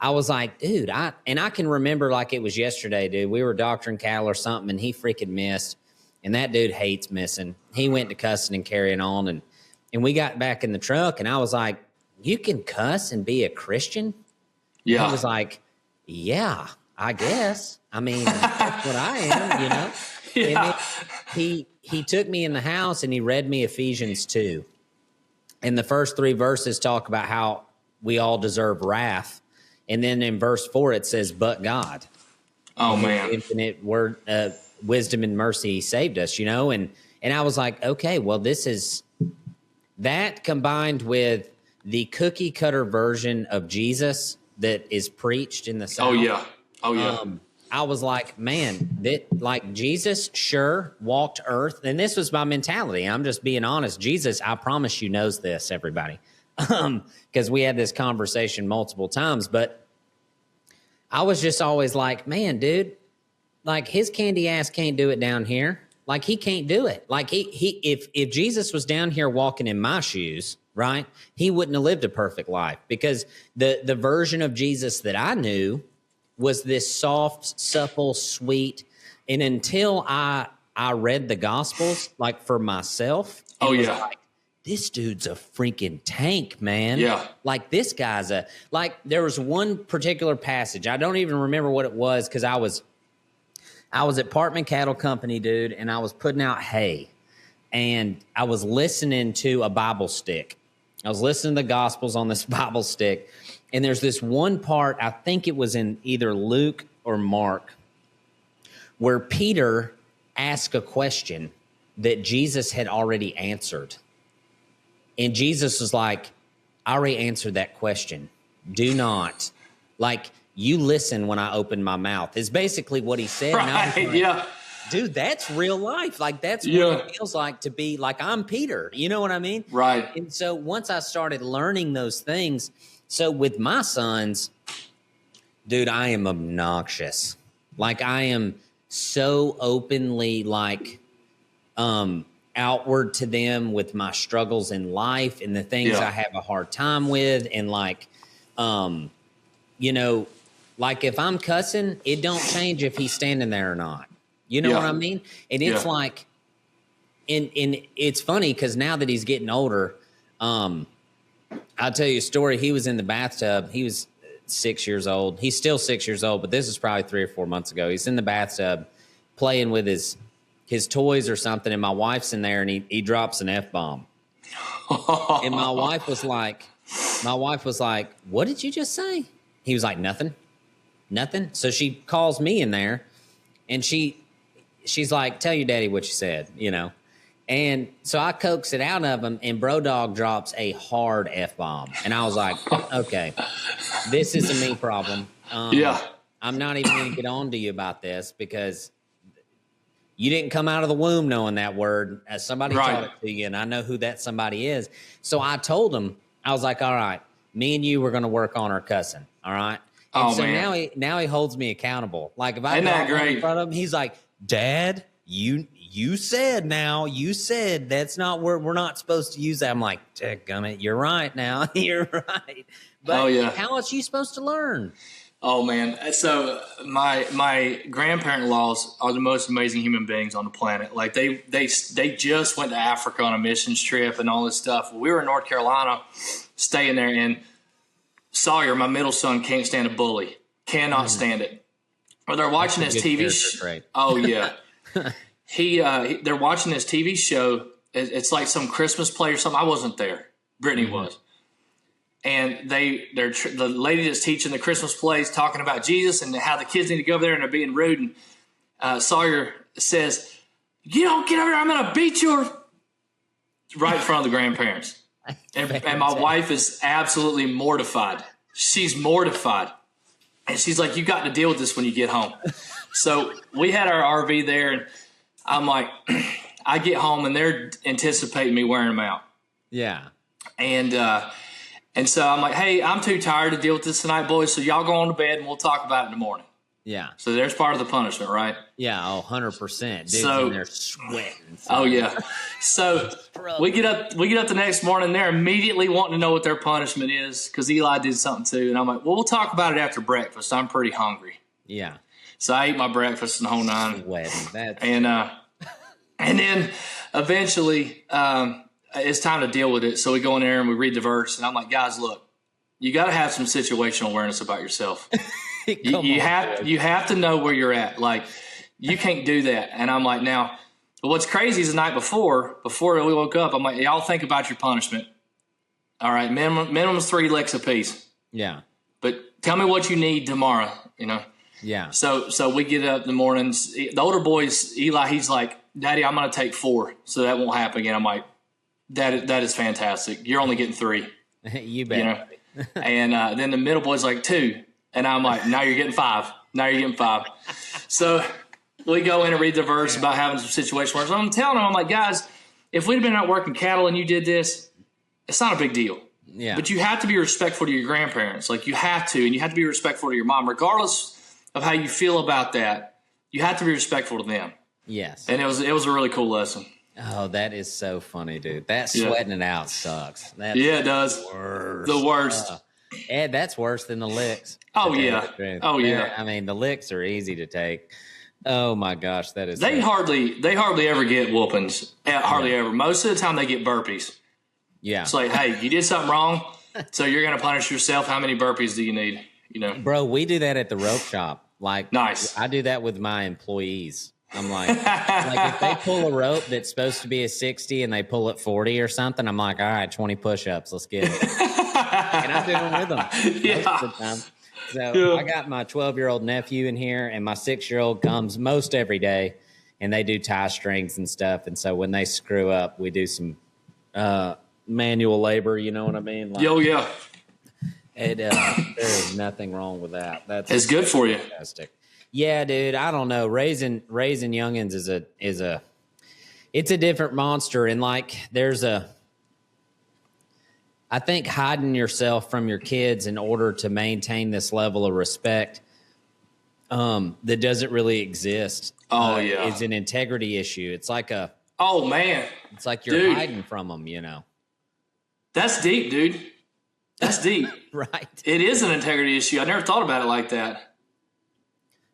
I was like, dude, I can remember like it was yesterday, dude. We were doctoring cattle or something, and he freaking missed. And that dude hates missing. He went to cussing and carrying on, and we got back in the truck, and I was like, you can cuss and be a Christian? Yeah. And he was like, yeah, I guess. I mean, that's what I am, Yeah. And he took me in the house, and he read me Ephesians 2. And the first 3 verses talk about how we all deserve wrath. And then in verse 4, it says, but God. Oh, man. Infinite word, wisdom and mercy saved us, And I was like, okay, well, this is that combined with the cookie cutter version of Jesus that is preached in the South. Oh, yeah. I was like, man, Jesus sure walked earth. And this was my mentality. I'm just being honest. Jesus, I promise you, knows this, everybody. Because we had this conversation multiple times, but I was just always like, man, dude, his candy ass can't do it down here. He can't do it. If Jesus was down here walking in my shoes, right, he wouldn't have lived a perfect life, because the version of Jesus that I knew was this soft, supple, sweet. And until I read the Gospels, for myself, this dude's a freaking tank, man. Yeah. This guy's there was one particular passage. I don't even remember what it was, because I was at Partman Cattle Company, dude, and I was putting out hay, and I was listening to a Bible stick. I was listening to the Gospels on this Bible stick, and there's this one part, I think it was in either Luke or Mark, where Peter asked a question that Jesus had already answered. And Jesus was like, I already answered that question. Do not. You listen when I open my mouth, is basically what he said. Right, yeah. Dude, that's real life. That's what it feels like to be I'm Peter. You know what I mean? Right. And so once I started learning those things, so with my sons, dude, I am obnoxious. I am so openly outward to them with my struggles in life and the things I have a hard time with. And like, you know, like if I'm cussing, it don't change if he's standing there or not. You know what I mean? And it's like, and it's funny because now that he's getting older, I'll tell you a story. He was in the bathtub. He was 6 years old. He's still 6 years old, but this is probably 3 or 4 months ago. He's in the bathtub playing with his toys or something, and my wife's in there, and he drops an F-bomb. And my wife was like, what did you just say? He was like, nothing. So she calls me in there, and she's like, tell your daddy what you said, you know. And so I coax it out of him, and Bro Dog drops a hard F-bomb. And I was like, okay, this is a me problem. I'm not even going to get on to you about this because you didn't come out of the womb knowing that word, as somebody taught it to you, and I know who that somebody is. So I told him, I was like, all right, me and you, we're going to work on our cussing, all right? And so man. now he holds me accountable. Like if I go in front of him, he's like, Dad, you said that's not where we're not supposed to use that. I'm like, dadgummit, you're right now. You're right. But how else are you supposed to learn? Oh man. So my grandparent-in-laws are the most amazing human beings on the planet. Like they just went to Africa on a missions trip and all this stuff. We were in North Carolina staying there, and Sawyer, my middle son, can't stand a bully. Cannot stand it. Or they're watching this TV show. Oh yeah. They're watching this TV show. It's like some Christmas play or something. I wasn't there. Brittany was. And the lady that's teaching the Christmas plays talking about Jesus and how the kids need to go over there, and they're being rude. And Sawyer says, "You don't get over there, I'm going to beat you," right in front of the grandparents. And my wife is absolutely mortified. She's mortified. And she's like, "You got to deal with this when you get home." So we had our RV there, and I'm like, I get home, and they're anticipating me wearing them out. Yeah. And so I'm like, hey, I'm too tired to deal with this tonight, boys, so y'all go on to bed, and we'll talk about it in the morning. Yeah. So there's part of the punishment, right? Yeah, 100%. Dude, so they're sweating. So. Oh, yeah. So we get up the next morning, they're immediately wanting to know what their punishment is because Eli did something too. And I'm like, well, we'll talk about it after breakfast. I'm pretty hungry. Yeah. So I ate my breakfast and the whole nine. Sweating. And then eventually it's time to deal with it. So we go in there and we read the verse. And I'm like, guys, look, you got to have some situational awareness about yourself. you have to know where you're at. Like, you can't do that. And I'm like, now, what's crazy is the night before we woke up, I'm like, y'all think about your punishment. All right, minimum is 3 licks apiece. Yeah. But tell me what you need tomorrow, you know? Yeah. So we get up in the mornings. The older boys, Eli, he's like, Daddy, I'm going to take 4, so that won't happen again. I'm like, that is fantastic. You're only getting 3. You bet. You know? And then the middle boy's like 2. And I'm like, now you're getting 5. Now you're getting 5. So we go in and read the verse about having some situation where I'm telling them, I'm like, guys, if we'd have been out working cattle and you did this, it's not a big deal. Yeah. But you have to be respectful to your grandparents. Like, you have to. And you have to be respectful to your mom. Regardless of how you feel about that, you have to be respectful to them. Yes. And it was a really cool lesson. Oh, that is so funny, dude. That sweating it out sucks. It does. The worst. Ed, that's worse than the licks. Oh, yeah. Yeah. I mean, the licks are easy to take. Oh, my gosh, that is. They hardly ever get whoopings. Hardly ever. Most of the time they get burpees. Yeah. It's like, hey, you did something wrong, so you're going to punish yourself. How many burpees do you need? You know, bro, we do that at the rope shop. Like, nice. I do that with my employees. I'm like if they pull a rope that's supposed to be a 60 and they pull it 40 or something, I'm like, all right, 20 push-ups, let's get it. And I do them with them most of the time. So I got my 12-year-old nephew in here, and my 6-year-old comes most every day, and they do tie strings and stuff. And so when they screw up, we do some manual labor. You know what I mean? Like, yeah. There is nothing wrong with that. It's good for you. Fantastic. Yeah, dude. I don't know. Raising youngins is a different monster, and like I think hiding yourself from your kids in order to maintain this level of respect that doesn't really exist. Oh, yeah. Is an integrity issue. It's like Oh man, It's like you're hiding from them, you know. That's deep, dude. That's deep. Right. It is an integrity issue. I never thought about it like that.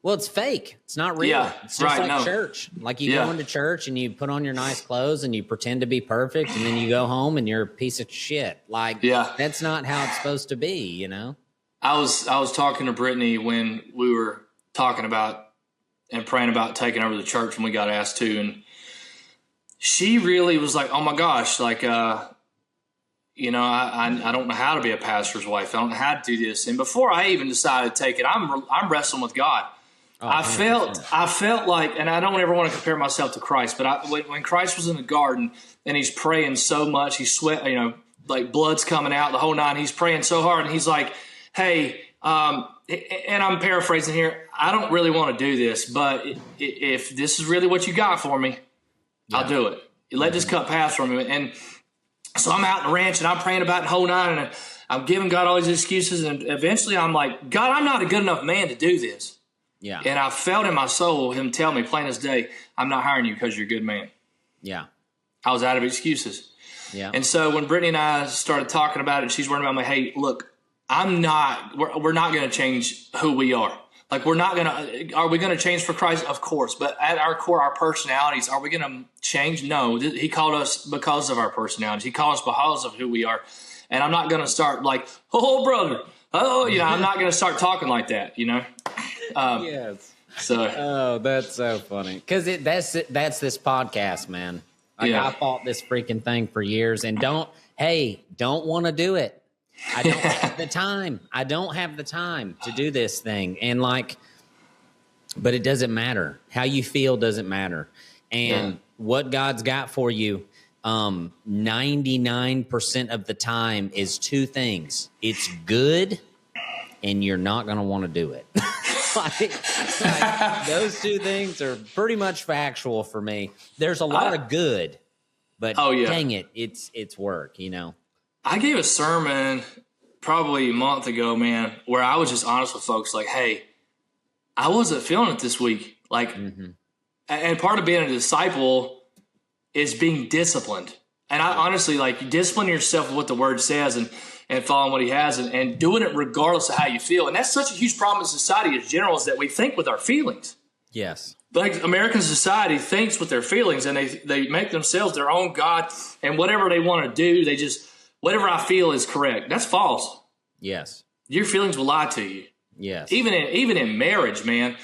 Well, it's fake. It's not real. Yeah, it's just right, like church. Like you go into church and you put on your nice clothes and you pretend to be perfect, and then you go home and you're a piece of shit. Like, that's not how it's supposed to be, you know? I was talking to Brittany when we were talking about and praying about taking over the church when we got asked to, and she really was like, oh my gosh, like, you know, I don't know how to be a pastor's wife. I don't know how to do this. And before I even decided to take it, I'm wrestling with God. Oh, I felt like, and I don't ever want to compare myself to Christ, but when Christ was in the garden and he's praying so much, he's sweat, you know, like blood's coming out, the whole nine. He's praying so hard, and he's like, hey, and I'm paraphrasing here, I don't really want to do this, but if this is really what you got for me, I'll do it. Let this cup pass from me. And so I'm out in the ranch and I'm praying about the whole nine, and I'm giving God all these excuses. And eventually I'm like, God, I'm not a good enough man to do this. Yeah. And I felt in my soul him tell me plain as day, I'm not hiring you because you're a good man. Yeah. I was out of excuses. Yeah. And so when Brittany and I started talking about it, she's worried about me, hey, look, we're not going to change who we are. Like, are we going to change for Christ? Of course. But at our core, our personalities, are we going to change? No. He called us because of our personalities. He called us because of who we are. And I'm not going to start like, oh, brother. Oh, you know, I'm not going to start talking like that, you know? Yes. So. Oh, that's so funny. Because that's this podcast, man. Like, I fought this freaking thing for years and don't want to do it. I don't have the time. I don't have the time to do this thing. And like, but it doesn't matter. How you feel doesn't matter. And what God's got for you, 99% of the time is two things. It's good and you're not going to want to do it. like those two things are pretty much factual for me. There's a lot of good, but dang it, it's work, you know? I gave a sermon probably a month ago, man, where I was just honest with folks, like, hey, I wasn't feeling it this week. Like, and part of being a disciple is being disciplined. And I honestly, like, discipline yourself with what the word says and following what he has and doing it regardless of how you feel. And that's such a huge problem in society as general, is that we think with our feelings. Yes. Like, American society thinks with their feelings, and they make themselves their own God, and whatever they want to do, they just, whatever I feel is correct. That's false. Yes. Your feelings will lie to you. Yes. Even in marriage, man,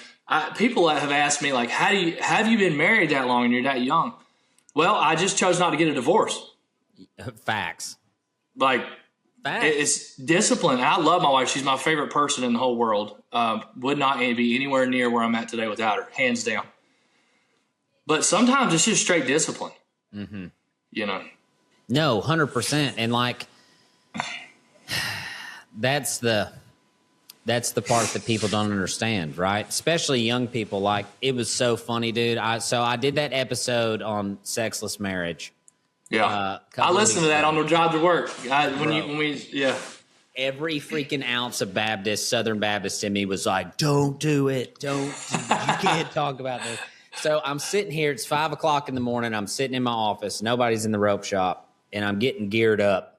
people have asked me, like, have you been married that long and you're that young? Well, I just chose not to get a divorce. Facts. Like, it's discipline. I love my wife. She's my favorite person in the whole world. Would not be anywhere near where I'm at today without her, hands down. But sometimes it's just straight discipline. Mm-hmm. You know? No, 100%. And like, that's the part that people don't understand, right? Especially young people. Like, it was so funny, dude. I did that episode on sexless marriage. Yeah. I listened to that on the drive to work. Every freaking ounce of Southern Baptist in me was like, don't do it. You can't talk about this. So I'm sitting here. It's 5:00 in the morning. I'm sitting in my office. Nobody's in the rope shop. And I'm getting geared up.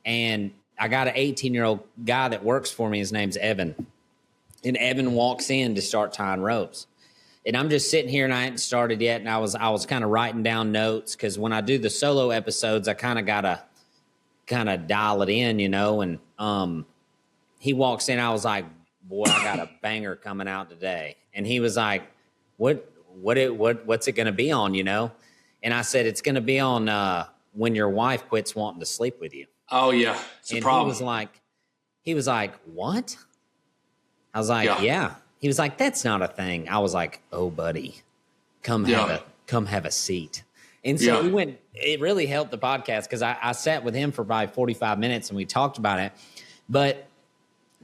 And I got an 18-year-old guy that works for me. His name's Evan. And Evan walks in to start tying ropes. And I'm just sitting here, and I hadn't started yet. And I was kind of writing down notes, because when I do the solo episodes, I kind of got to dial it in, you know. And he walks in. I was like, boy, I got a banger coming out today. And he was like, what's it going to be on, you know? And I said, it's going to be on when your wife quits wanting to sleep with you. Oh, yeah. It's a problem. He was like, what? I was like, yeah. He was like, that's not a thing. I was like, oh, buddy, come have a seat. And so we went, it really helped the podcast, because I sat with him for about 45 minutes and we talked about it. But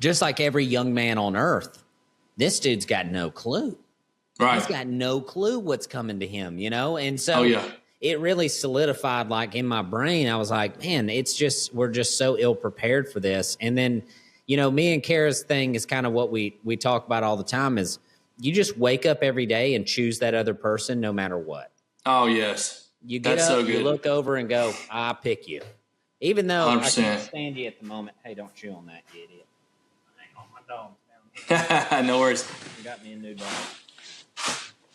just like every young man on earth, this dude's got no clue. Right. He's got no clue what's coming to him, you know? And so it really solidified, like, in my brain. I was like, man, we're just so ill prepared for this. And then, you know, me and Kara's thing is kind of what we talk about all the time, is you just wake up every day and choose that other person no matter what. Oh, yes. You get That's up, so good. you look over and go, I pick you. Even though 100%. I can't stand you at the moment. Hey, don't chew on that, you idiot. Hang on, my dog's down here. No worries. You got me a new dog.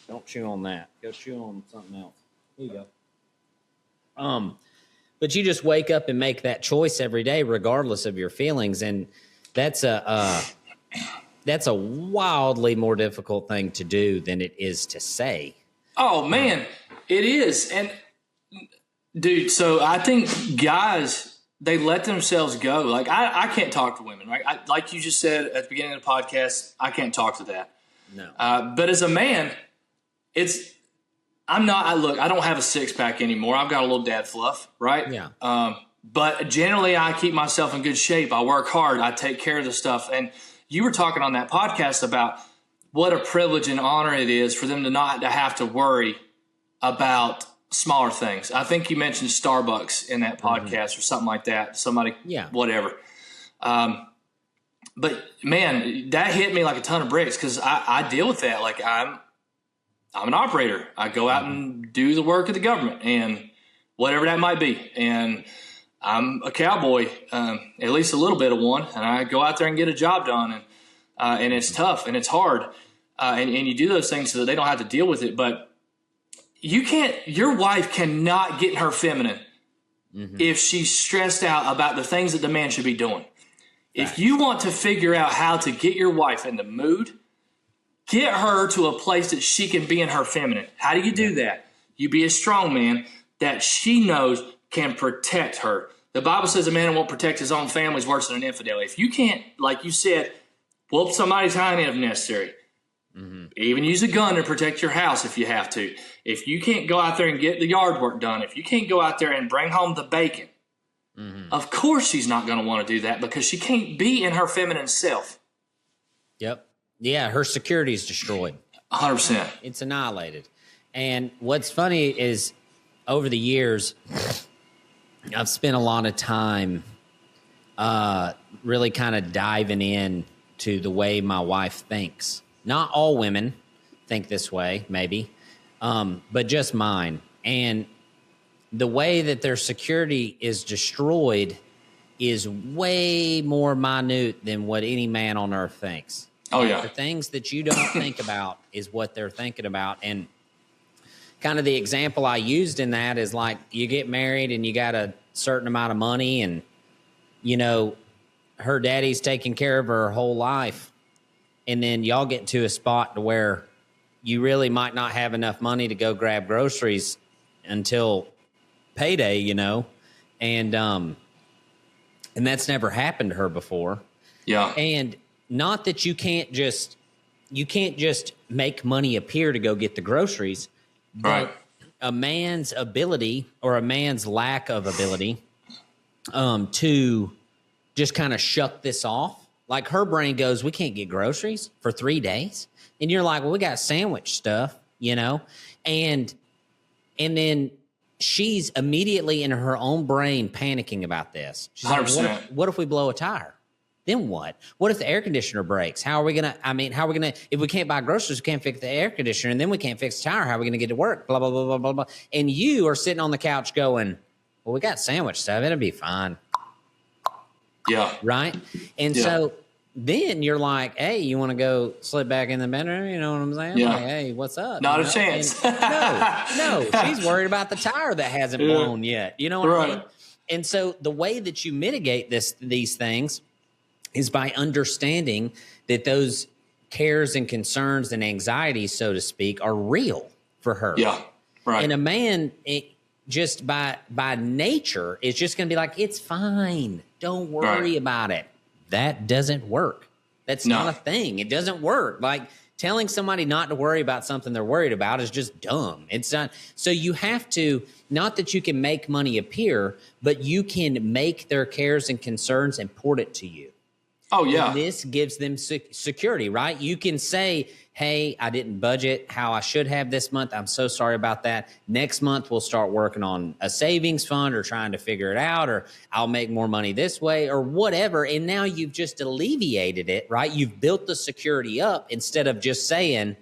Don't chew on that. Go chew on something else. Here you go. But you just wake up and make that choice every day, regardless of your feelings, and that's a wildly more difficult thing to do than it is to say. Oh man, it is. And dude, so I think guys, they let themselves go. Like I can't talk to women, right? Like you just said at the beginning of the podcast, I can't talk to that. No. But as a man, I don't have a six pack anymore. I've got a little dad fluff, right? Yeah. But generally I keep myself in good shape. I work hard. I take care of the stuff. And you were talking on that podcast about what a privilege and honor it is for them to not to have to worry about smaller things. I think you mentioned Starbucks in that podcast or something like that. Somebody, whatever. But man, that hit me like a ton of bricks because I deal with that. Like I'm an operator. I go out and do the work of the government and whatever that might be. And I'm a cowboy, at least a little bit of one. And I go out there and get a job done. And it's tough and it's hard. And you do those things so that they don't have to deal with it. But your wife cannot get in her feminine if she's stressed out about the things that the man should be doing. Right. If you want to figure out how to get your wife in the mood, get her to a place that she can be in her feminine. How do you do that? You be a strong man that she knows can protect her. The Bible says a man who won't protect his own family is worse than an infidel. If you can't, like you said, whoop somebody's hind end if necessary. Even use a gun to protect your house if you have to. If you can't go out there and get the yard work done, if you can't go out there and bring home the bacon, of course she's not going to want to do that because she can't be in her feminine self. Yep. Yeah, her security is destroyed. 100%. It's annihilated. And what's funny is over the years, I've spent a lot of time really kind of diving in to the way my wife thinks. Not all women think this way, maybe, but just mine. And the way that their security is destroyed is way more minute than what any man on earth thinks. Oh, yeah. The things that you don't think about is what they're thinking about. And kind of the example I used in that is like you get married and you got a certain amount of money and, you know, her daddy's taking care of her whole life. And then y'all get to a spot to where you really might not have enough money to go grab groceries until payday, you know, and that's never happened to her before. Yeah. And not that you can't just make money appear to go get the groceries, but right. A man's ability or a man's lack of ability to just kind of shut this off. Like her brain goes, we can't get groceries for 3 days. And you're like, well, we got sandwich stuff, you know? And then she's immediately in her own brain panicking about this. She's 100%. like, what if we blow a tire? Then what? What if the air conditioner breaks? How are we going to, if we can't buy groceries, we can't fix the air conditioner, and then we can't fix the tire, how are we going to get to work? Blah, blah, blah, blah, blah, blah. And you are sitting on the couch going, well, we got sandwich stuff. It'll be fine. Yeah. Right? And so then you're like, hey, you want to go slip back in the bedroom? You know what I'm saying? Yeah. Like, hey, what's up? Not a chance. No, she's worried about the tire that hasn't blown yet. You know what I mean? And so the way that you mitigate these things is by understanding that those cares and concerns and anxieties, so to speak, are real for her. Yeah. Right. And a man, just by nature, is just going to be like, it's fine. Don't worry about it. That doesn't work. That's not a thing. It doesn't work. Like telling somebody not to worry about something they're worried about is just dumb. It's not. So you have to, not that you can make money appear, but you can make their cares and concerns important to you. Oh, yeah. And this gives them security, right? You can say, hey, I didn't budget how I should have this month. I'm so sorry about that. Next month, we'll start working on a savings fund or trying to figure it out, or I'll make more money this way or whatever. And now you've just alleviated it, right? You've built the security up instead of just saying,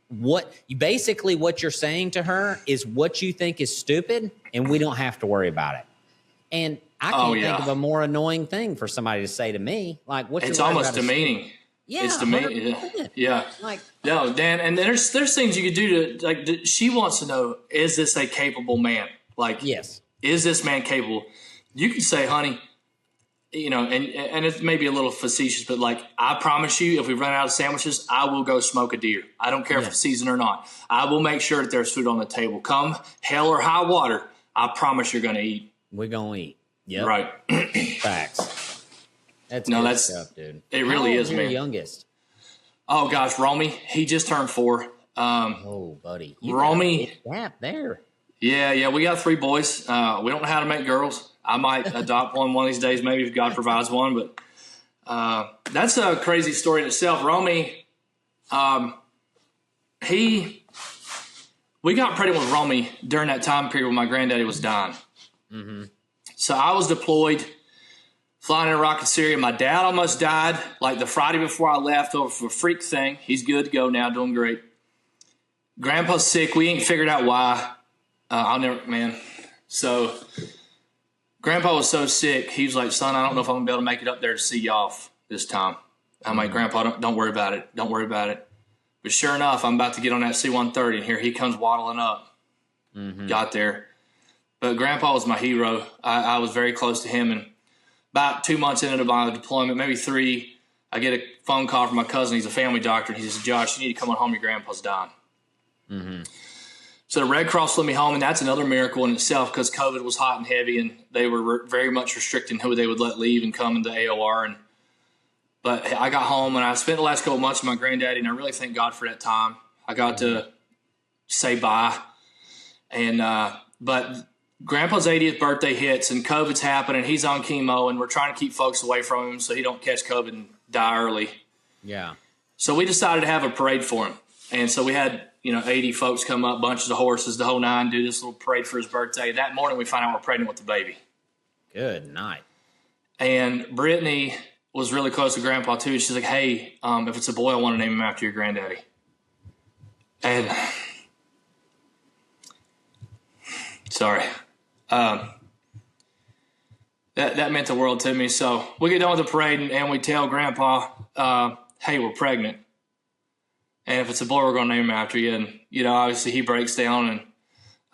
what you're saying to her is what you think is stupid, and we don't have to worry about it. And I can't think of a more annoying thing for somebody to say to me. Like, it's almost demeaning. Yeah, it's demeaning. Yeah. Like, no, Dan. And there's things you could do to, like, she wants to know, is this a capable man? Like, yes, is this man capable? You can say, honey, you know, and it's maybe a little facetious, but like, I promise you, if we run out of sandwiches, I will go smoke a deer. I don't care if it's seasoned or not. I will make sure that there's food on the table. Come hell or high water, I promise you're going to eat. We're going to eat. Yep. Right. Facts. That's stuff, dude. It really is, man. Your youngest? Oh gosh, Romy, he just turned 4. Oh, buddy, Romy, gap there. Yeah, we got 3 boys. We don't know how to make girls. I might adopt one of these days, maybe if God provides one. But that's a crazy story in itself. Romy, we got pregnant with Romy during that time period when my granddaddy was dying. Mm-hmm. So I was deployed, flying in Iraq and Syria. My dad almost died like the Friday before I left over for a freak thing. He's good to go now, doing great. Grandpa's sick. We ain't figured out why. So Grandpa was so sick. He was like, son, I don't know if I'm going to be able to make it up there to see you off this time. I'm like, Grandpa, don't worry about it. Don't worry about it. But sure enough, I'm about to get on that C-130, and here he comes waddling up. Mm-hmm. Got there. But Grandpa was my hero. I was very close to him. And about 2 months into my deployment, maybe 3, I get a phone call from my cousin. He's a family doctor. And he says, Josh, you need to come on home. Your grandpa's dying. Mm-hmm. So the Red Cross let me home, and that's another miracle in itself because COVID was hot and heavy, and they were very much restricting who they would let leave and come into AOR. But I got home, and I spent the last couple of months with my granddaddy, and I really thank God for that time. I got to say bye. But Grandpa's 80th birthday hits, and COVID's happening. He's on chemo, and we're trying to keep folks away from him so he don't catch COVID and die early. Yeah. So we decided to have a parade for him. And so we had, 80 folks come up, bunches of horses, the whole nine, do this little parade for his birthday. That morning we find out we're pregnant with the baby. Good night. And Brittany was really close to Grandpa, too. She's like, hey, if it's a boy, I want to name him after your granddaddy. And sorry. That meant the world to me. So we get done with the parade, and we tell Grandpa, hey, we're pregnant. And if it's a boy, we're going to name him after you. And, obviously he breaks down,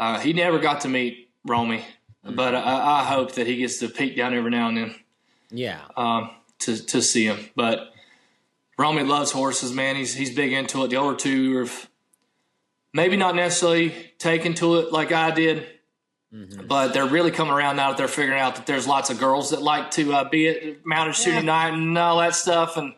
and he never got to meet Romy. Mm-hmm. But I hope that he gets to peek down every now and then. Yeah. To see him. But Romy loves horses, man. He's big into it. The older two are maybe not necessarily taken to it like I did. Mm-hmm. But they're really coming around now that they're figuring out that there's lots of girls that like to be at mounted shooting night and all that stuff. And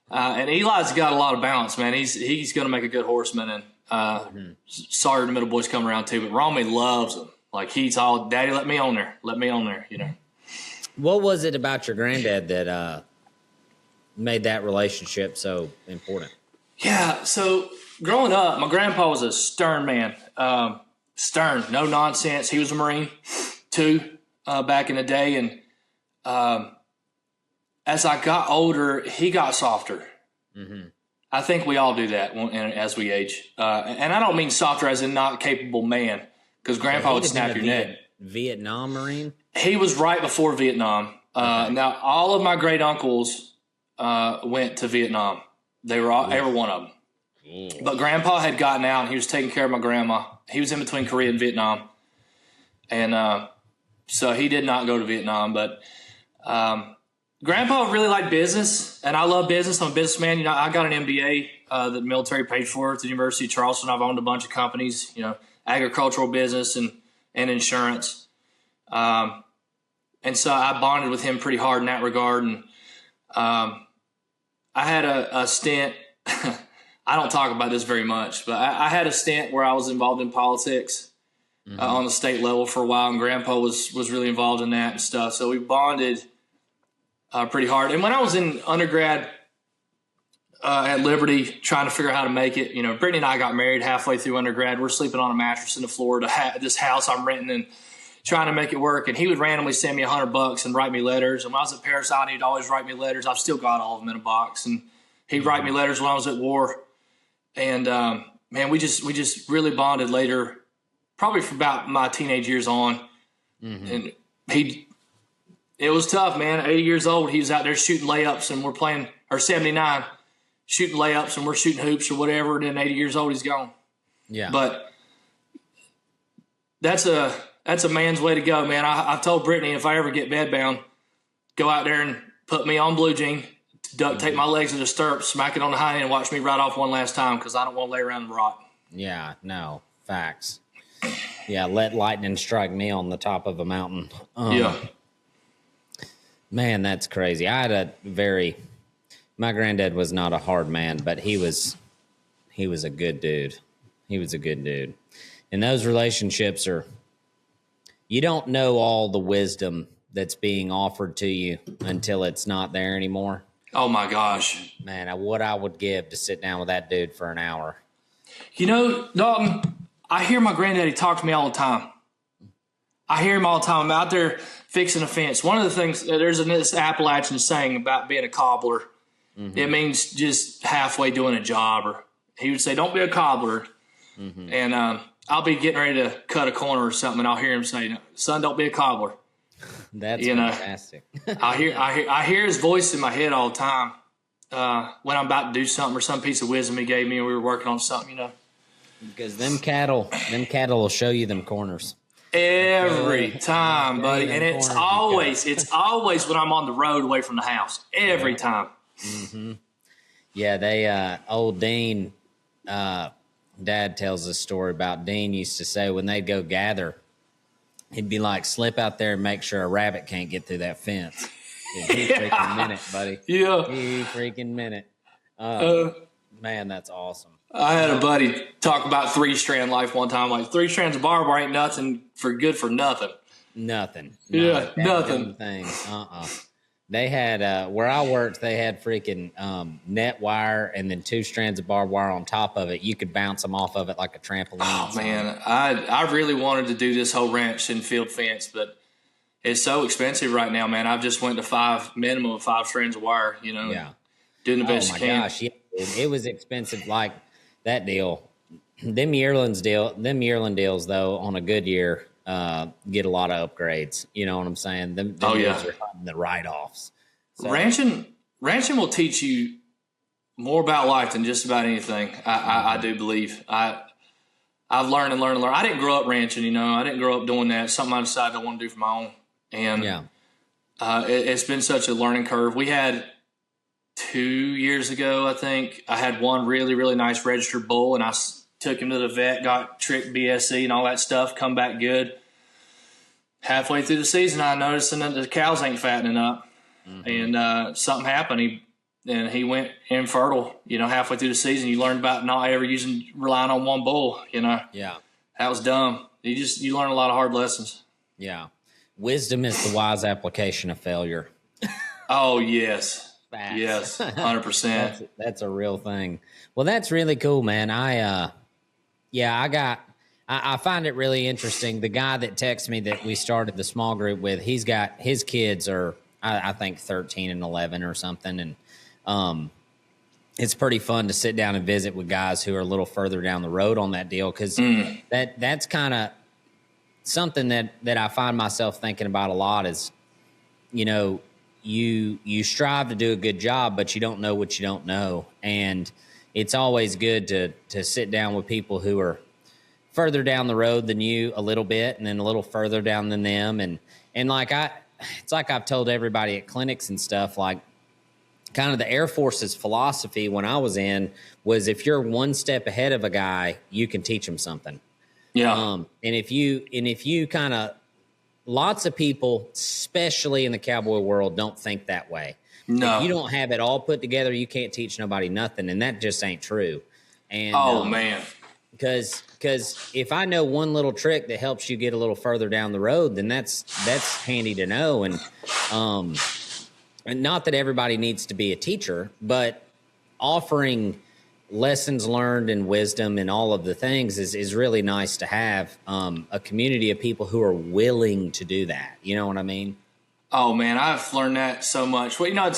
and Eli's got a lot of balance, man. He's going to make a good horseman. And sorry the middle boys come around too, but Romy loves him. Like he's all, Daddy, let me on there. What was it about your granddad that made that relationship so important? Yeah, so growing up, my grandpa was a stern man. Stern, no nonsense. He was a Marine, too, back in the day. And as I got older, he got softer. Mm-hmm. I think we all do that as we age. And I don't mean softer as in not capable man, because Grandpa would snap your neck. Vietnam Marine? He was right before Vietnam. Okay. Now, all of my great uncles went to Vietnam. They were all, every one of them. Mm. But Grandpa had gotten out, and he was taking care of my grandma. He was in between Korea and Vietnam. And so he did not go to Vietnam. But Grandpa really liked business, and I love business. I'm a businessman. I got an MBA that the military paid for at the University of Charleston. I've owned a bunch of companies, agricultural business and insurance. And so I bonded with him pretty hard in that regard. And I had a stint. I don't talk about this very much, but I had a stint where I was involved in politics on the state level for a while, and Grandpa was really involved in that and stuff. So we bonded pretty hard. And when I was in undergrad at Liberty trying to figure out how to make it, Brittany and I got married halfway through undergrad. We're sleeping on a mattress in the floor to this house I'm renting and trying to make it work. And he would randomly send me $100 and write me letters. And when I was at Paris Island, he'd always write me letters. I've still got all of them in a box. And He'd write me letters when I was at war. And, man, we just really bonded later, probably for about my teenage years on. And it was tough, man. 80 years old, he was out there shooting layups, and we're playing, or 79, shooting layups, and we're shooting hoops or whatever. And then 80 years old, he's gone. Yeah. But that's a man's way to go, man. I've told Brittany, if I ever get bedbound, go out there and put me on blue jean, take my legs in the stirrups, smack it on the hind end, and watch me ride off one last time, because I don't want to lay around and rot. Yeah, no, facts. Yeah, let lightning strike me on the top of a mountain. Man, that's crazy. I had my granddad was not a hard man, but he was a good dude. He was a good dude. And those relationships you don't know all the wisdom that's being offered to you until it's not there anymore. Oh my gosh. Man, what I would give to sit down with that dude for an hour. You know, Dalton, I hear my granddaddy talk to me all the time. I hear him all the time. I'm out there fixing a fence. One of the things, there's this Appalachian saying about being a cobbler. It means just halfway doing a job. Or he would say, don't be a cobbler. And I'll be getting ready to cut a corner or something, and I'll hear him say, son, don't be a cobbler. That's fantastic. I hear his voice in my head all the time when I'm about to do something, or some piece of wisdom he gave me, and we were working on something, you know. Because them cattle will show you them corners. Every time, buddy. And it's always when I'm on the road away from the house. Every time. Yeah, they old Dean, Dad tells a story about Dean used to say when they'd go gather, he'd be like, slip out there and make sure a rabbit can't get through that fence. He freaking minute, buddy. Yeah. He freaking minute. Man, that's awesome. I had a buddy talk about 3-strand life one time. Like, 3 strands of barbed wire ain't nothing for nothing. Nothing. Yeah, nothing. They had, where I worked, they had freaking net wire and then 2 strands of barbed wire on top of it. You could bounce them off of it like a trampoline. Oh, man. I really wanted to do this whole ranch and field fence, but it's so expensive right now, man. I've just went to minimum of 5 strands of wire, you know, doing the best you can. Gosh, yeah, it was expensive like that deal. Them yearling deals, though, on a good year, get a lot of upgrades. You know what I'm saying? Them deals are the write-offs. So, ranching will teach you more about life than just about anything. I do believe. I've learned and learned and learned. I didn't grow up ranching, you know. I didn't grow up doing that. It's something I decided I want to do for my own. And it's been such a learning curve. We had 2 years ago, I think, I had one really, really nice registered bull, and I took him to the vet, got tricked BSC and all that stuff, come back good. Halfway through the season, I noticed that the cows ain't fattening up, and something happened. He went infertile. You know, halfway through the season, you learned about not ever relying on one bull. You know, that was dumb. You learn a lot of hard lessons. Yeah, wisdom is the wise application of failure. Oh yes. Facts. Yes, 100%. That's a real thing. Well, that's really cool, man. I find it really interesting. The guy that texted me that we started the small group with, he's got his kids are, I think, 13 and 11 or something. And it's pretty fun to sit down and visit with guys who are a little further down the road on that deal. Cause that's kind of something that I find myself thinking about a lot is, you know, you strive to do a good job, but you don't know what you don't know. And it's always good to sit down with people who are further down the road than you a little bit, and then a little further down than them. And it's like I've told everybody at clinics and stuff, like kind of the Air Force's philosophy when I was in was if you're one step ahead of a guy, you can teach him something. Yeah. And if you kind of, lots of people, especially in the cowboy world, don't think that way. No. If you don't have it all put together, you can't teach nobody nothing, and that just ain't true. And man. Because if I know one little trick that helps you get a little further down the road, then that's handy to know. And not that everybody needs to be a teacher, but offering lessons learned and wisdom and all of the things is really nice to have a community of people who are willing to do that. You know what I mean? Oh man, I've learned that so much. Well, you know,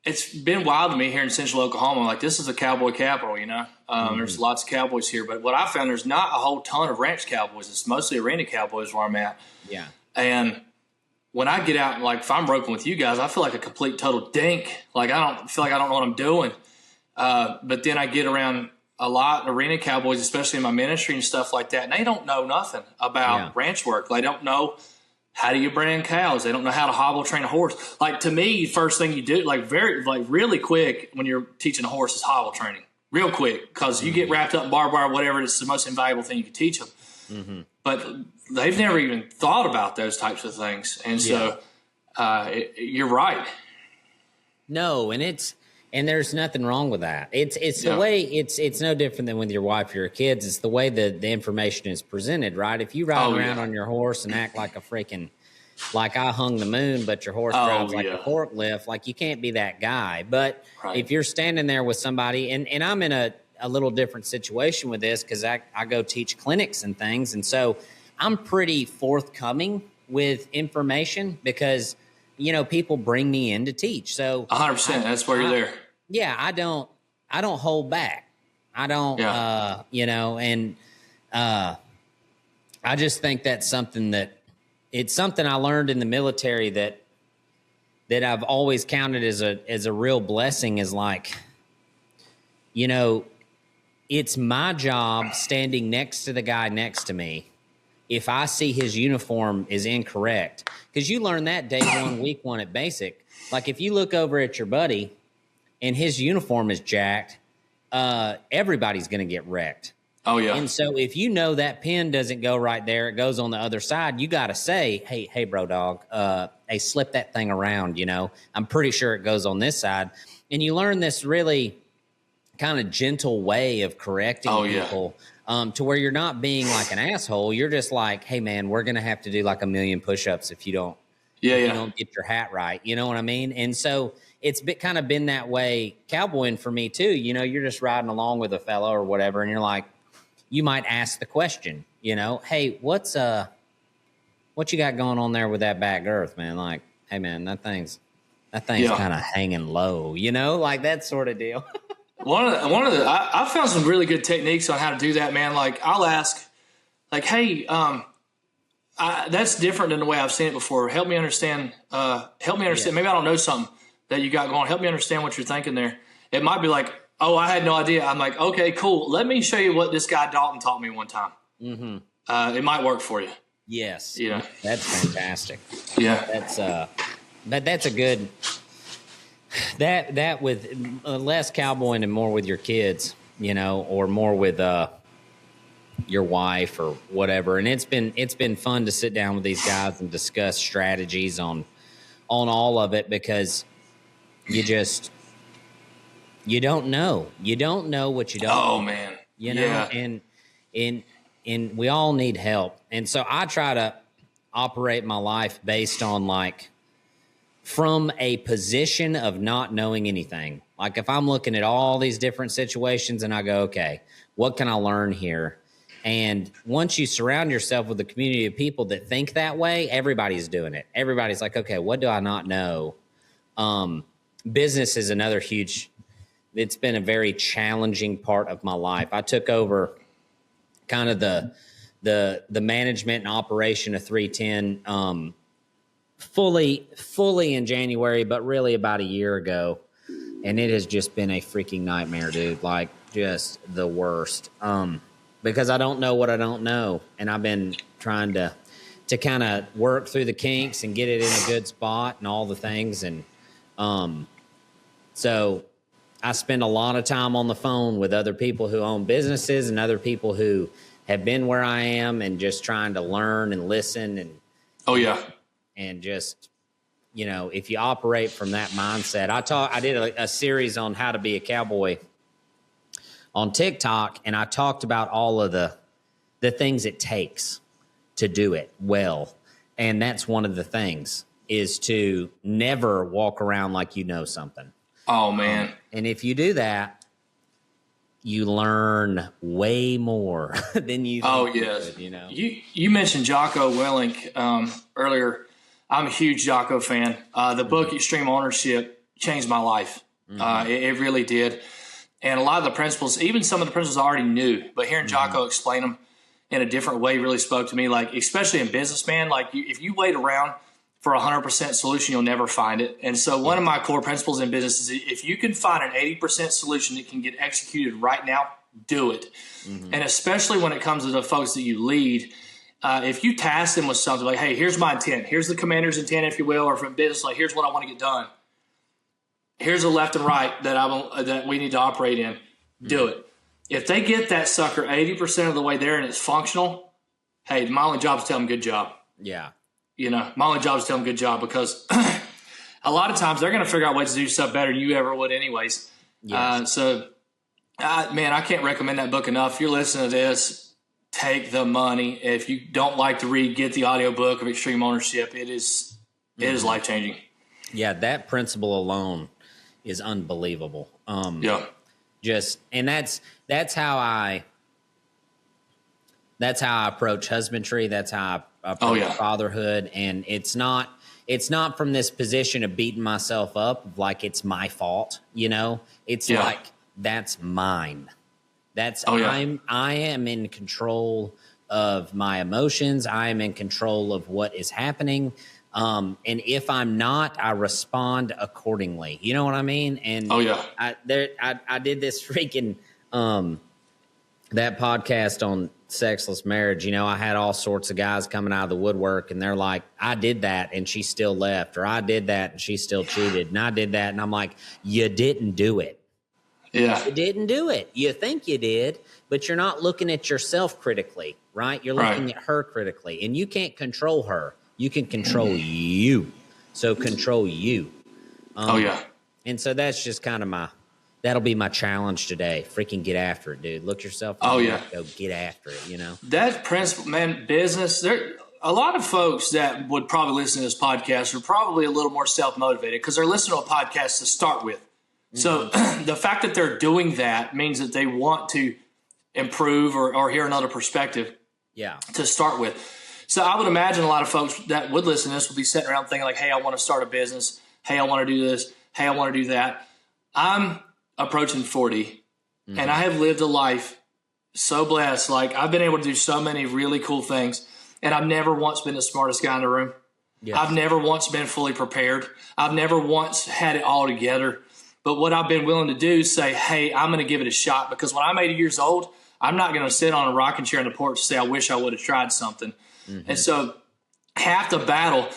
it's been wild to me here in Central Oklahoma. Like, this is a cowboy capital, you know. There's lots of cowboys here, but what I found, there's not a whole ton of ranch cowboys. It's mostly arena cowboys where I'm at. Yeah. And when I get out, like if I'm roping with you guys, I feel like a complete total dink. Like I don't feel like I don't know what I'm doing. But then I get around a lot of arena cowboys, especially in my ministry and stuff like that, and they don't know nothing about ranch work. They don't know how do you brand cows. They don't know how to hobble train a horse. Like, to me, first thing you do, like really quick when you're teaching a horse is hobble training. Real quick, because you get wrapped up in barbed wire, whatever, it's the most invaluable thing you can teach them. Mm-hmm. But they've never even thought about those types of things. And so you're right. No, and there's nothing wrong with that. It's the way it's no different than with your wife or your kids. It's the way the information is presented, right? If you ride around on your horse and act like a freaking, like I hung the moon, but your horse drives like a forklift, like you can't be that guy. But if you're standing there with somebody, and I'm in a little different situation with this because I go teach clinics and things. And so I'm pretty forthcoming with information because, you know, people bring me in to teach. So 100%. That's why you're there. Yeah, I don't hold back. I don't, you know, and I just think that's something it's something I learned in the military that I've always counted as a real blessing, is like, you know, it's my job standing next to the guy next to me if I see his uniform is incorrect. Because you learn that day one, week one at basic. Like, if you look over at your buddy and his uniform is jacked, everybody's going to get wrecked. Oh, yeah. And so if you know that pin doesn't go right there, it goes on the other side, you got to say, hey, bro, dog, hey, slip that thing around, you know. I'm pretty sure it goes on this side. And you learn this really kind of gentle way of correcting people to where you're not being like an asshole. You're just like, hey, man, we're going to have to do like 1,000,000 push-ups if you don't get your hat right. You know what I mean? And so it's kind of been that way cowboying for me too. You know, you're just riding along with a fella or whatever, and you're like, you might ask the question, you know, hey, what you got going on there with that back girth, man? Like, hey, man, that thing's kind of hanging low, you know, like that sort of deal. I found some really good techniques on how to do that, man. Like, I'll ask, like, hey, that's different than the way I've seen it before. Help me understand. Maybe I don't know something that you got going. Help me understand what you're thinking there. It might be like, oh, I had no idea. I'm like, okay, cool. Let me show you what this guy Dalton taught me one time. Mm-hmm. It might work for you. Yes. You know, that's fantastic. Yeah. That's a good, that with less cowboying and more with your kids, you know, or more with your wife or whatever. And it's been fun to sit down with these guys and discuss strategies on all of it, because you don't know what you don't know. Oh, man. You know, and we all need help. And so I try to operate my life based on, like, from a position of not knowing anything. Like, if I'm looking at all these different situations and I go, okay, what can I learn here? And once you surround yourself with a community of people that think that way, everybody's doing it. Everybody's like, okay, what do I not know? Business is another huge, it's been a very challenging part of my life. I took over kind of the management and operation of 310 fully in January, but really about a year ago. And it has just been a freaking nightmare, dude. Like, just the worst. Because I don't know what I don't know. And I've been trying to kind of work through the kinks and get it in a good spot and all the things. And so I spend a lot of time on the phone with other people who own businesses and other people who have been where I am, and just trying to learn and listen. And and just, you know, if you operate from that mindset, I did a series on how to be a cowboy on TikTok, and I talked about all of the things it takes to do it well. And that's one of the things, is to never walk around like you know something. Oh, man. And if you do that, you learn way more than you think. Oh, yes. You know, you mentioned Jocko Willink earlier. I'm a huge Jocko fan. The book Extreme Ownership changed my life. It really did. And a lot of the principles, even some of the principles I already knew, but hearing Jocko explain them in a different way really spoke to me. Like, especially in business, man, like if you wait around for 100% solution, you'll never find it. And so one of my core principles in business is if you can find an 80% solution that can get executed right now, do it. And especially when it comes to the folks that you lead, if you task them with something like, hey, here's my intent, here's the commander's intent, if you will, or from business, like, here's what I want to get done. Here's a left and right that we need to operate in. Do it. If they get that sucker 80% of the way there and it's functional, hey, my only job is to tell them good job. Yeah. My only job is to tell them good job, because a lot of times they're going to figure out ways to do stuff better than you ever would anyways. Yes. Man, I can't recommend that book enough. If you're listening to this, take the money. If you don't like to read, get the audiobook of Extreme Ownership. It is life-changing. Yeah, that principle alone is unbelievable. And that's how I approach husbandry. That's how I approach fatherhood. And it's not from this position of beating myself up like it's my fault. It's like, that's mine. I am in control of my emotions. I am in control of what is happening. And if I'm not, I respond accordingly. You know what I mean? And I did this freaking that podcast on sexless marriage. I had all sorts of guys coming out of the woodwork, and they're like, I did that and she still left, or I did that and she still cheated, and I did that. And I'm like, you didn't do it. Yeah. You didn't do it. You think you did, but you're not looking at yourself critically, right? You're looking at her critically, and you can't control her. You can control you. So control you. And so that's just kind of that'll be my challenge today. Freaking get after it, dude. Look yourself. Go get after it, That principle, man, business, there a lot of folks that would probably listen to this podcast are probably a little more self-motivated because they're listening to a podcast to start with. So the fact that they're doing that means that they want to improve or hear another perspective to start with. So I would imagine a lot of folks that would listen to this would be sitting around thinking like, hey, I want to start a business. Hey, I want to do this. Hey, I want to do that. I'm approaching 40 and I have lived a life so blessed. Like, I've been able to do so many really cool things, and I've never once been the smartest guy in the room. Yes. I've never once been fully prepared. I've never once had it all together. But what I've been willing to do is say, hey, I'm going to give it a shot, because when I'm 80 years old, I'm not going to sit on a rocking chair on the porch and say, I wish I would have tried something. And so half the battle,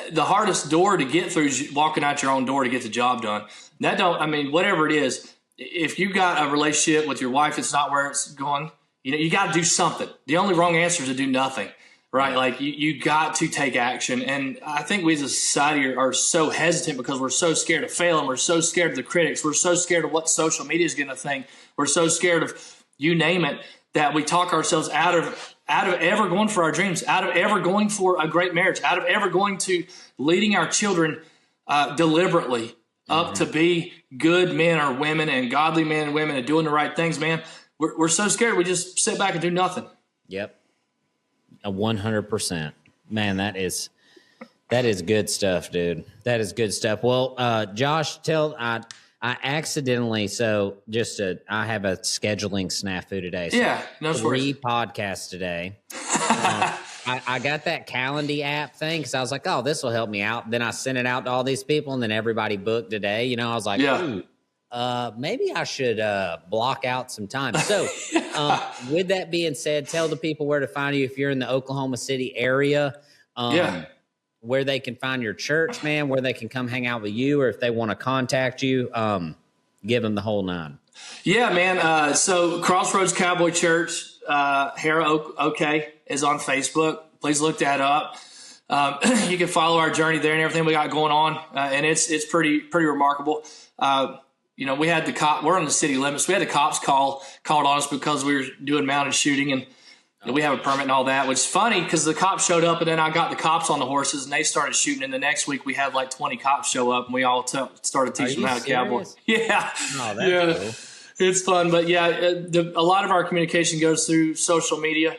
the hardest door to get through is walking out your own door to get the job done. Whatever it is, if you got a relationship with your wife that's not where it's going, you got to do something. The only wrong answer is to do nothing, right? Like, you got to take action. And I think we as a society are so hesitant because we're so scared of failing. We're so scared of the critics. We're so scared of what social media is going to think. We're so scared of you name it, that we talk ourselves out of ever going for our dreams, out of ever going for a great marriage, out of ever going to leading our children deliberately up to be good men or women and godly men and women and doing the right things, man. We're so scared we just sit back and do nothing. Yep. 100%. Man, that is good stuff, dude. That is good stuff. Well, Josh, I accidentally, I have a scheduling snafu today. So no 3 podcasts today. I got that Calendly app thing because I was like, oh, this will help me out. Then I sent it out to all these people, and then everybody booked today. I was like, ooh, maybe I should block out some time. So with that being said, tell the people where to find you if you're in the Oklahoma City area. Where they can find your church, man, where they can come hang out with you, or if they want to contact you, give them the whole 9. Yeah, man. So Crossroads Cowboy Church, Hera OK is on Facebook. Please look that up. You can follow our journey there and everything we got going on. And it's pretty remarkable. We had we're on the city limits. We had the cops called on us because we were doing mounted shooting, and we have a permit and all that, which is funny because the cops showed up, and then I got the cops on the horses and they started shooting. And the next week we had like 20 cops show up, and we all started teaching them how to cowboy. Yeah. Oh, that's cool. It's fun. But a lot of our communication goes through social media.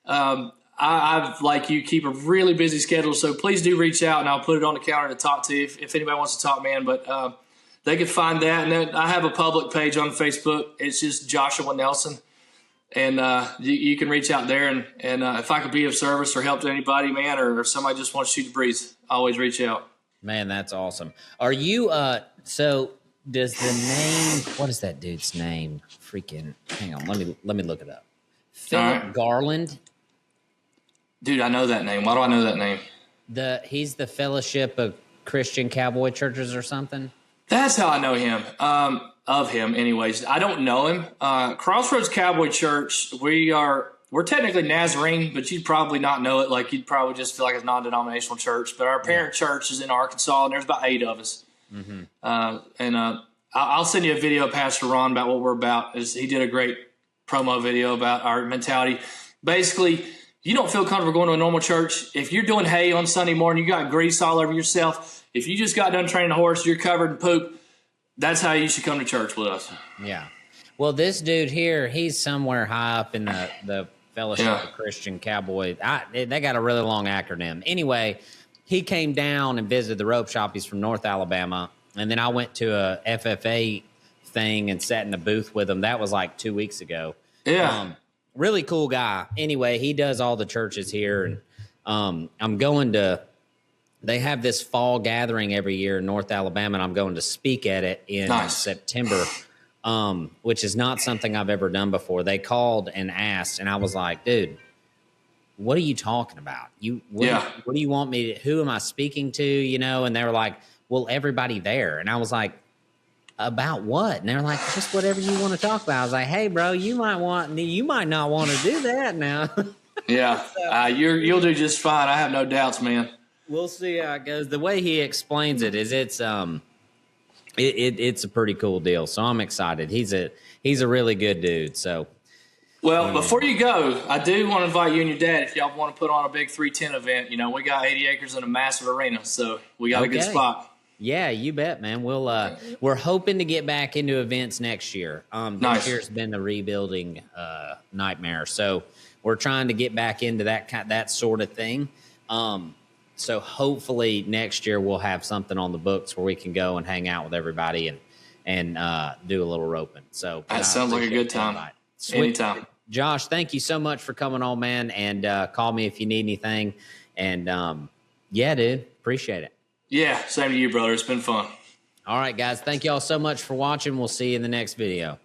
I've, like you, keep a really busy schedule. So please do reach out, and I'll put it on the calendar to talk to you if anybody wants to talk, man. But they could find that. And then I have a public page on Facebook. It's just Joshua Nelson. And you can reach out there. And if I could be of service or help to anybody, man, or somebody just wants to shoot the breeze, I always reach out. Man, that's awesome. Are you so does the name, what is that dude's name? Freaking, hang on, let me look it up. Philip Garland. Dude, I know that name. Why do I know that name? He's the Fellowship of Christian Cowboy Churches or something. That's how I know him. Of him, anyways. I don't know him. Crossroads Cowboy Church. We're technically Nazarene, but you'd probably not know it. Like, you'd probably just feel like it's a non-denominational church. But our parent church is in Arkansas, and there's about 8 of us. Mm-hmm. I'll send you a video of Pastor Ron about what we're about. He did a great promo video about our mentality. Basically, you don't feel comfortable going to a normal church. If you're doing hay on Sunday morning, you got grease all over yourself. If you just got done training a horse, you're covered in poop. That's how you should come to church with us. Yeah. Well, this dude here, he's somewhere high up in the Fellowship of Christian Cowboy. They got a really long acronym. Anyway, he came down and visited the rope shop. He's from North Alabama. And then I went to a FFA thing and sat in the booth with him. That was like 2 weeks ago. Yeah. Really cool guy. Anyway, he does all the churches here. And I'm going to, they have this fall gathering every year in North Alabama, and I'm going to speak at it in September, which is not something I've ever done before. They called and asked, and I was like, dude, what are you talking about? What do you want me to, who am I speaking to? You know? And they were like, well, everybody there. And I was like, about what? And they're like, just whatever you want to talk about. I was like, hey, bro, you might not want to do that now. Yeah. You'll do just fine. I have no doubts, man. We'll see how it goes. The way he explains it is it's a pretty cool deal. So I'm excited. He's a really good dude. So, well, before you go, I do want to invite you and your dad if y'all want to put on a big 310 event. You know, we got 80 acres and a massive arena, so we got a good spot. Yeah, you bet, man. We're hoping to get back into events next year. This year's been a rebuilding nightmare, so we're trying to get back into that sort of thing. So hopefully next year we'll have something on the books where we can go and hang out with everybody and do a little roping. So that sounds like a good time. Anytime. Josh, thank you so much for coming on, man. And call me if you need anything. And yeah, dude, appreciate it. Yeah, same to you, brother. It's been fun. All right, guys. Thank you all so much for watching. We'll see you in the next video.